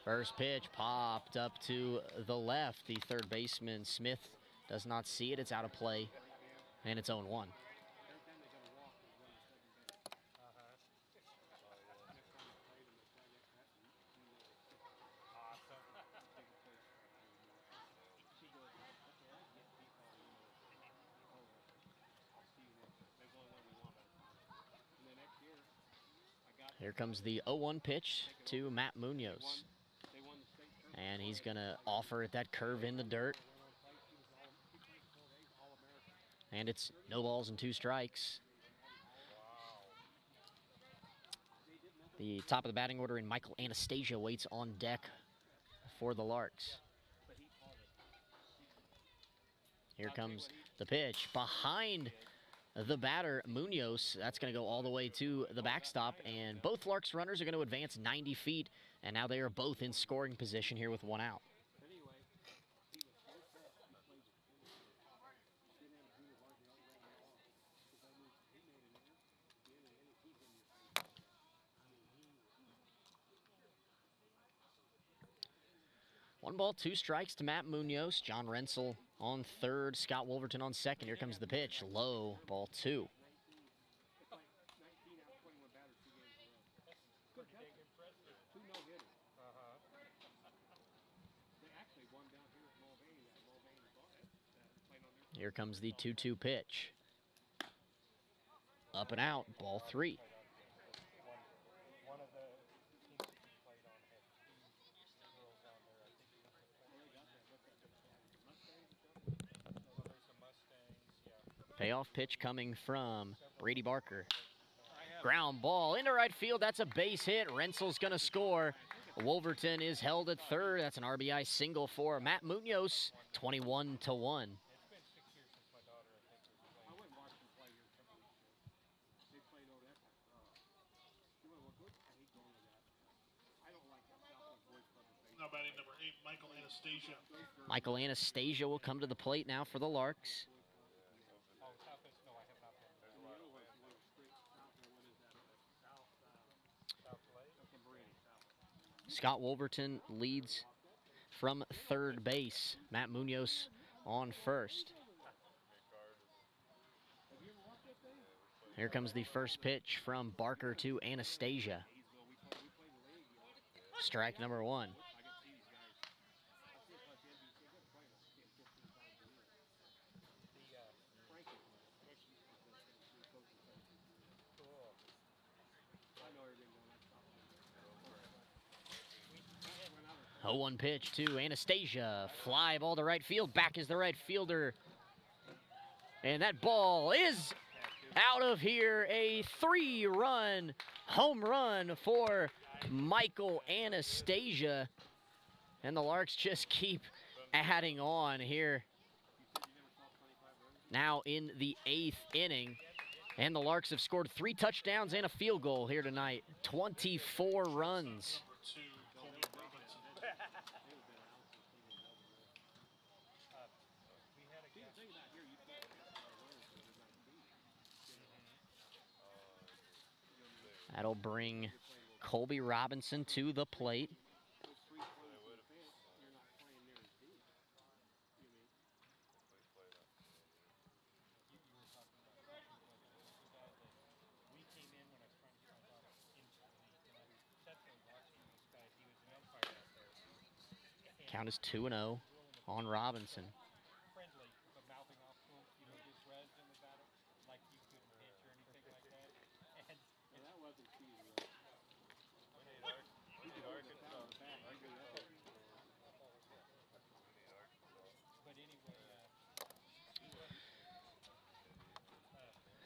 First pitch popped up to the left. The third baseman, Smith, does not see it. It's out of play, and it's 0-1. Here comes the 0-1 pitch to Matt Munoz. And he's going to offer it that curve in the dirt. And it's no balls and 2 strikes. The top of the batting order in Michael Anastasia waits on deck for the Larks. Here comes the pitch behind the batter, Munoz. That's going to go all the way to the backstop, and both Larks runners are going to advance 90 feet, and now they are both in scoring position here with 1 out. One ball, 2 strikes to Matt Munoz. John Rensel on third, Scott Wolverton on second. Here comes the pitch, low, ball 2. Here comes the 2-2 pitch. Up and out, ball 3. Payoff pitch coming from Brady Barker. Ground ball into right field. That's a base hit. Rensel's going to score. Wolverton is held at third. That's an RBI single for Matt Munoz, 21-1. Now batting number 8, Michael Anastasia. Michael Anastasia will come to the plate now for the Larks. Scott Wolverton leads from third base. Matt Munoz on first. Here comes the first pitch from Barker to Anastasia. Strike number 1. A 0-1 pitch to Anastasia. Fly ball to right field. Back is the right fielder. And that ball is out of here. A 3-run home run for Michael Anastasia. And the Larks just keep adding on here. Now in the 8th inning. And the Larks have scored 3 touchdowns and a field goal here tonight. 24 runs. Colby Robinson. That'll bring Colby Robinson to the plate. Count is 2-0 on Robinson.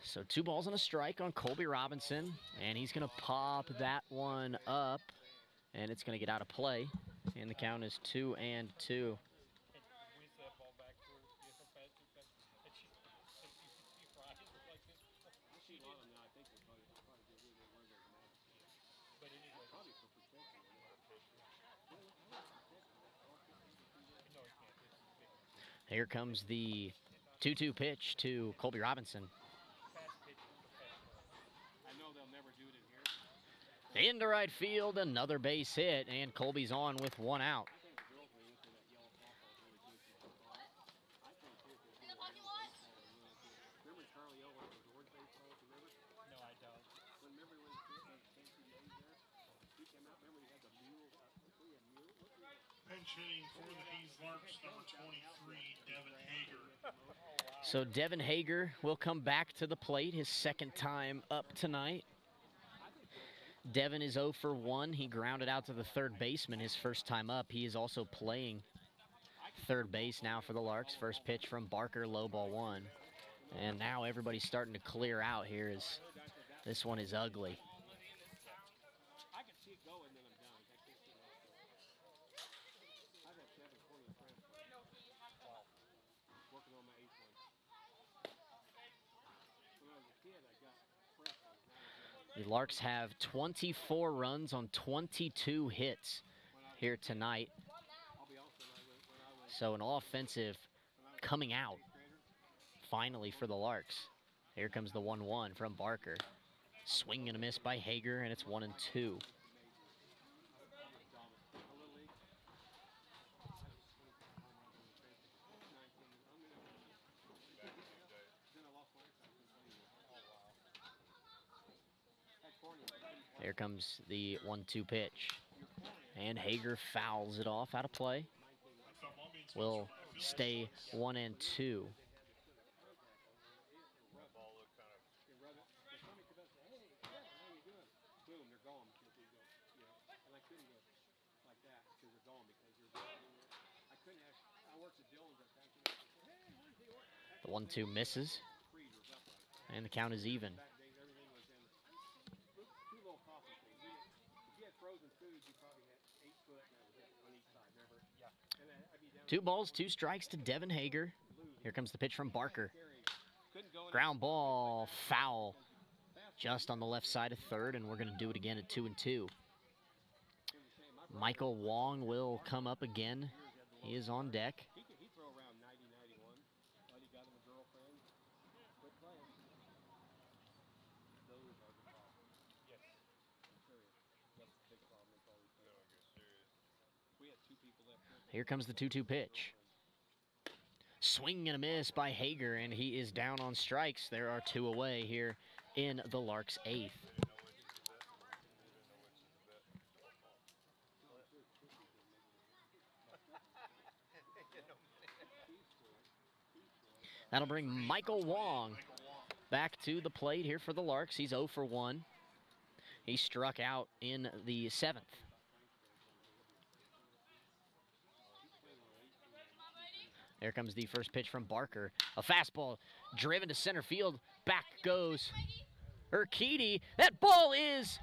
So 2 balls and a strike on Colby Robinson, and he's going to pop that one up, and it's going to get out of play, and the count is 2-2. Here comes the 2-2 pitch to Colby Robinson. Into right field, another base hit, and Colby's on with 1 out. Pinch hitting for the Hayes Larks, number 23, Devin Hager. So Devin Hager will come back to the plate, his 2nd time up tonight. Devin is 0 for 1. He grounded out to the third baseman his first time up. He is also playing third base now for the Larks. First pitch from Barker, low ball 1. And now everybody's starting to clear out here as this one is ugly. I can see it going, then I'm done. I can't see it off. I've had 720 in France. Working on my 8th one. When I was a kid, I got French ones. The Larks have 24 runs on 22 hits here tonight. So an offensive coming out finally for the Larks. Here comes the 1-1 from Barker. Swing and a miss by Hager, and it's 1-2. Here comes the 1-2 pitch. And Hager fouls it off out of play. Will stay 1-2. The 1-2 misses. And the count is even. Two balls, 2 strikes to Devin Hager. Here comes the pitch from Barker. Ground ball, foul. Just on the left side of third, and we're going to do it again at 2-2. Michael Wong will come up again. He is on deck. Here comes the 2-2 pitch. Swing and a miss by Hager, and he is down on strikes. There are 2 away here in the Larks' 8th. That'll bring Michael Wong back to the plate here for the Larks. He's 0 for 1. He struck out in the 7th. There comes the first pitch from Barker. A fastball driven to center field. Back goes Urquidy. That ball is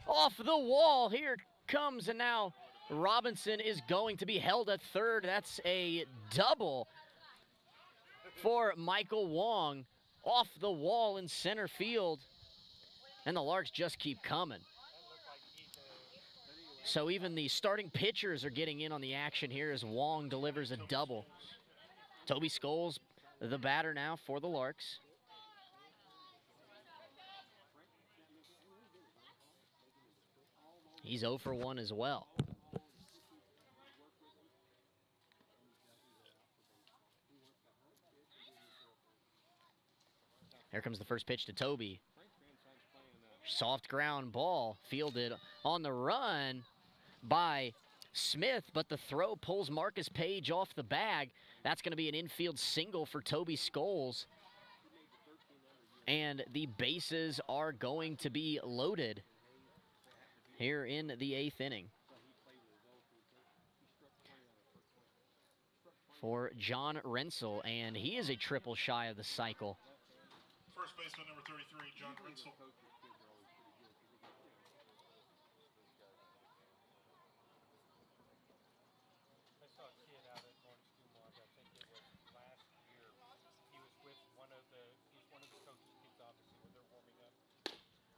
off the wall. Here comes, and now Robinson is going to be held at third. That's a double for Michael Wong. Off the wall in center field. And the Larks just keep coming. So even the starting pitchers are getting in on the action here as Wong delivers a double. Toby Scholes, the batter now for the Larks. He's 0 for 1 as well. Here comes the first pitch to Toby. Soft ground ball fielded on the run by Smith, but the throw pulls Marcus Page off the bag. That's going to be an infield single for Toby Scholes. And the bases are going to be loaded here in the 8th inning. For John Rensel, and he is a triple shy of the cycle. First baseman number 33, John Rensel.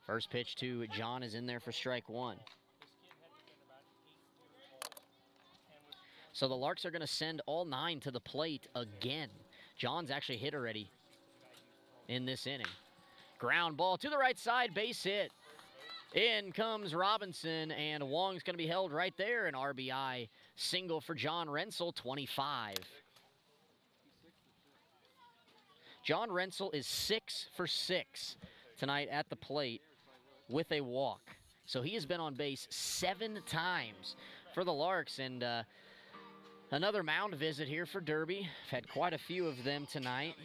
First pitch to John is in there for strike 1. So the Larks are going to send all 9 to the plate again. John's actually hit already in this inning. Ground ball to the right side, base hit. In comes Robinson, and Wong's going to be held right there. An RBI single for John Rensel, 25. John Rensel is 6 for 6 tonight at the plate with a walk. So he has been on base 7 times for the Larks, and another mound visit here for Derby. I've had quite a few of them tonight.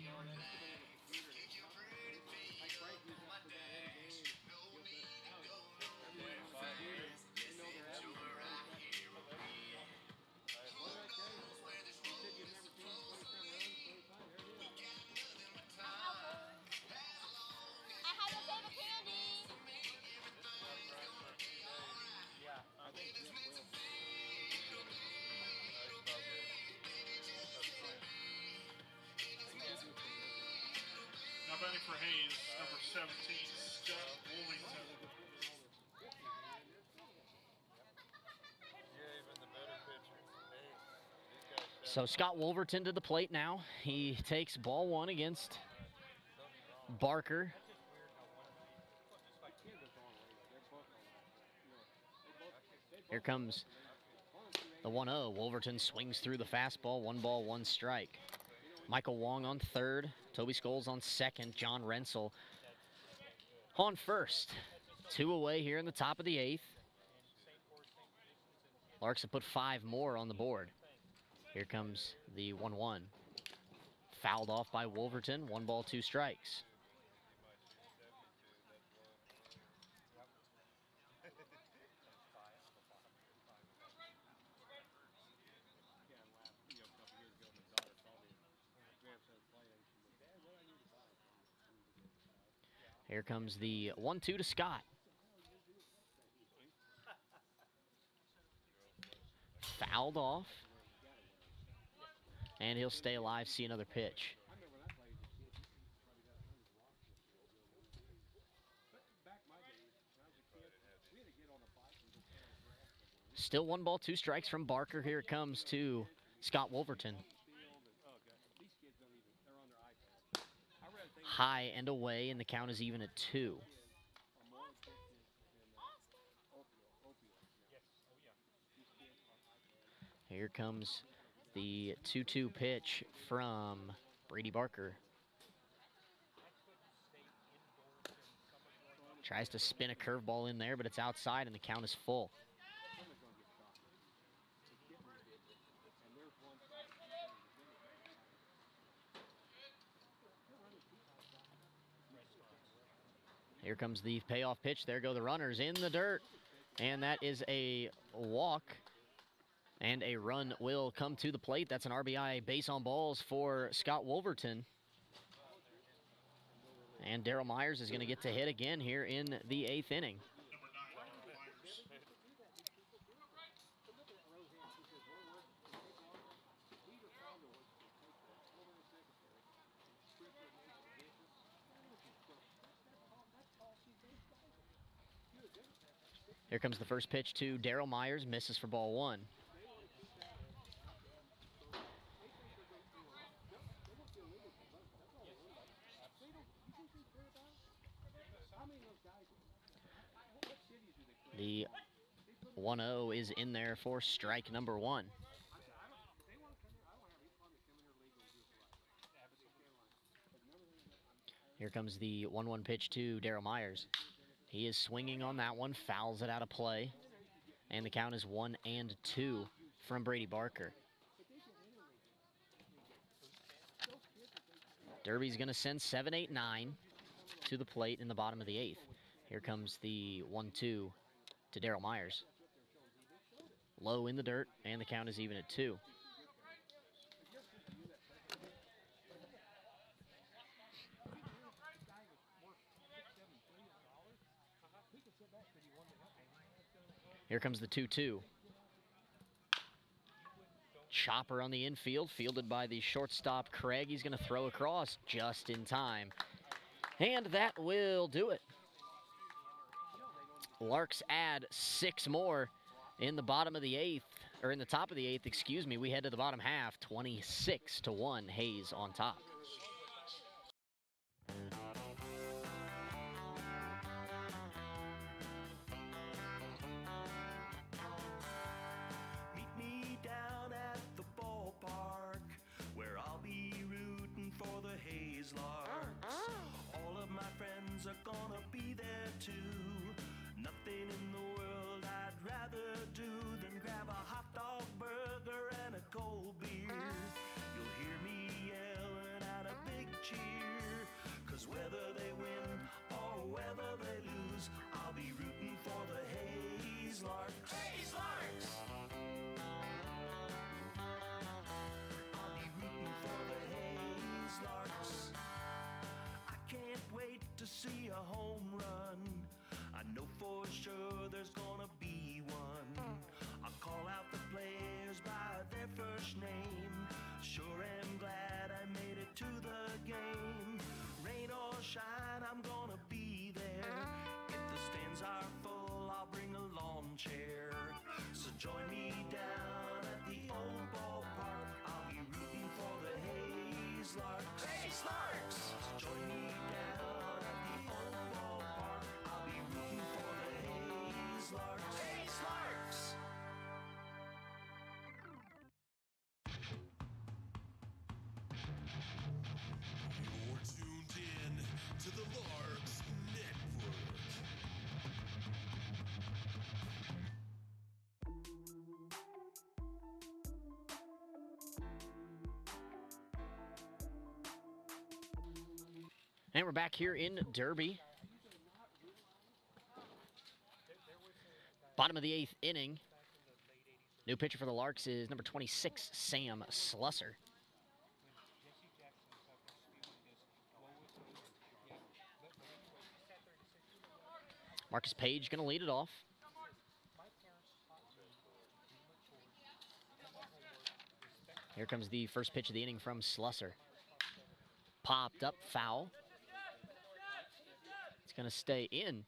for Hayes, number 17, Scott Wolverton. Yeah, even the better pitcher. Hey, these guys shot So Scott Wolverton to the plate now. He takes ball one against Barker. Here comes the 1-0. Wolverton swings through the fastball. 1 ball, 1 strike. Michael Wong on third. Toby Scholes on second. John Rensel on first. 2 away here in the top of the 8th. Larks have put 5 more on the board. Here comes the 1-1. Fouled off by Wolverton. 1 ball, 2 strikes. Here comes the 1-2 to Scott. Fouled off. And he'll stay alive, see another pitch. Still 1 ball, 2 strikes from Barker. Here it comes to Scott Wolverton. High and away, and the count is even at 2. Here comes the 2-2 pitch from Brady Barker. Tries to spin a curveball in there, but it's outside, and the count is full. Here comes the payoff pitch. There go the runners in the dirt. And that is a walk. And a run will come to the plate. That's an RBI base on balls for Scott Wolverton. And Daryl Myers is going to get to hit again here in the 8th inning. Here comes the first pitch to Daryl Myers, misses for ball 1. The 1-0 is in there for strike number 1. Here comes the 1-1 pitch to Daryl Myers. He is swinging on that one, fouls it out of play. And the count is 1-2 from Brady Barker. Derby's going to send 7, 8, 9 to the plate in the bottom of the 8th. Here comes the 1-2 to Daryl Myers. Low in the dirt, and the count is even at 2. Here comes the 2-2. Chopper on the infield, fielded by the shortstop Craig. He's going to throw across just in time. And that will do it. Larks add 6 more in the bottom of the 8th, or in the top of the 8th, excuse me. We head to the bottom half, 26-1, Hayes on top. Meet me down at the ballpark, where I'll be rooting for the Hayes Larks. All of my friends are gonna be there too. Nothing in the world I'd rather do than grab a hot dog burger and a cold beer. You'll hear me yelling out a big cheer, 'cause whether they win or whether they lose, I'll be rooting for the Hayes Larks. Hayes Larks! I'll be rooting for the Hayes Larks. I can't wait to see a home run. I know for sure there's gonna be one. I'll call out the players by their first name. Sure am glad I made it to the game. Rain or shine, And we're back here in Derby. Bottom of the 8th inning. New pitcher for the Larks is number 26, Sam Slusser. Marcus Page going to lead it off. Here comes the first pitch of the inning from Slusser. Popped up, foul. It's going to stay in.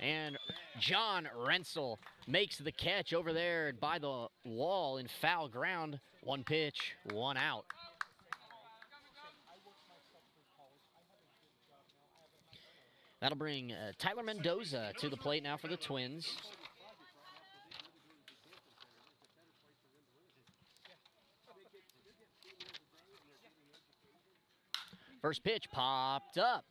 And John Rensel makes the catch over there by the wall in foul ground. One pitch, one out. That'll bring Tyler Mendoza to the plate now for the Twins. First pitch popped up.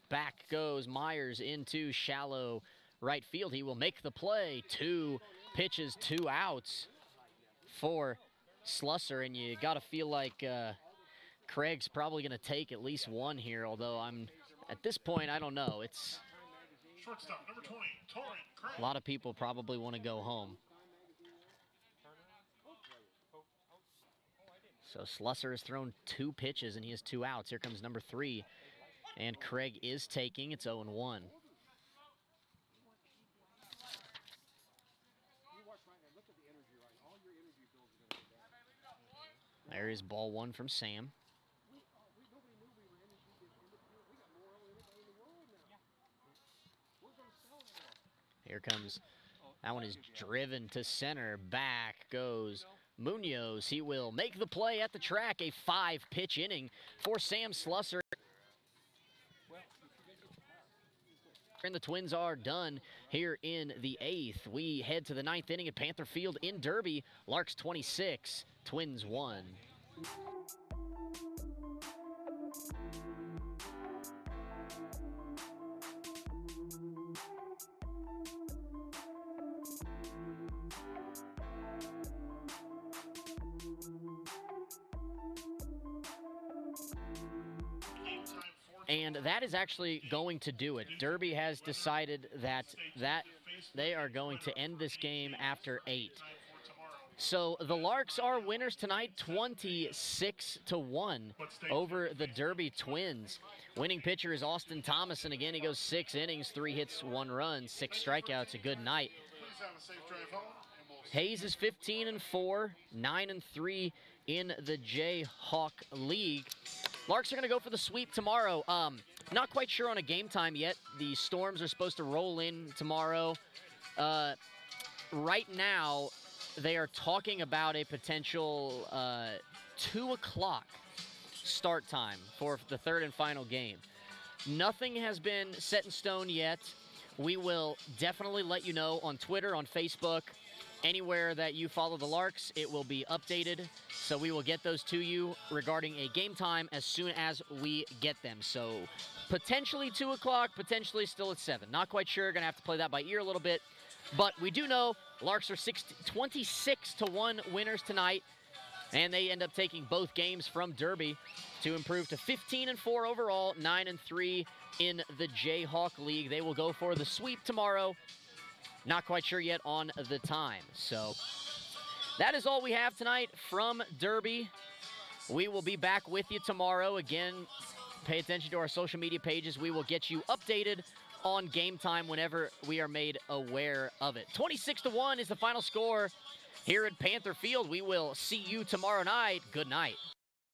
Back goes Myers into shallow right field. He will make the play. 2 pitches, 2 outs for Slusser. And you got to feel like Craig's probably going to take at least one here, although at this point, I don't know. It's shortstop, number 20, Torrin Craig. A lot of people probably want to go home. So Slusser has thrown 2 pitches, and he has 2 outs. Here comes number 3, and Craig is taking. It's 0-1. There is ball 1 from Sam. Here comes, that one is driven to center. Back goes Munoz. He will make the play at the track. A 5-pitch inning for Sam Slusser. And the Twins are done here in the 8th. We head to the 9th inning at Panther Field in Derby. Larks 26, Twins 1. And that is actually going to do it. Derby has decided that they are going to end this game after 8. So the Larks are winners tonight, 26-1 over the Derby Twins. Winning pitcher is Austin Thomas, and again, he goes 6 innings, 3 hits, 1 run, 6 strikeouts. A good night. Hayes is 15-4, 9-3 in the Jayhawk League. Larks are going to go for the sweep tomorrow. Not quite sure on a game time yet. The Storms are supposed to roll in tomorrow. Right now, they are talking about a potential 2 o'clock start time for the 3rd and final game. Nothing has been set in stone yet. We will definitely let you know on Twitter, on Facebook, anywhere that you follow the Larks. It will be updated, so we will get those to you regarding a game time as soon as we get them. So potentially 2 o'clock, potentially still at 7. Not quite sure. Going to have to play that by ear a little bit. But we do know Larks are 26-1 winners tonight, and they end up taking both games from Derby to improve to 15-4 overall, 9-3 in the Jayhawk League. They will go for the sweep tomorrow. Not quite sure yet on the time. So that is all we have tonight from Derby. We will be back with you tomorrow. Again, pay attention to our social media pages. We will get you updated on game time whenever we are made aware of it. 26-1 is the final score here at Panther Field. We will see you tomorrow night. Good night.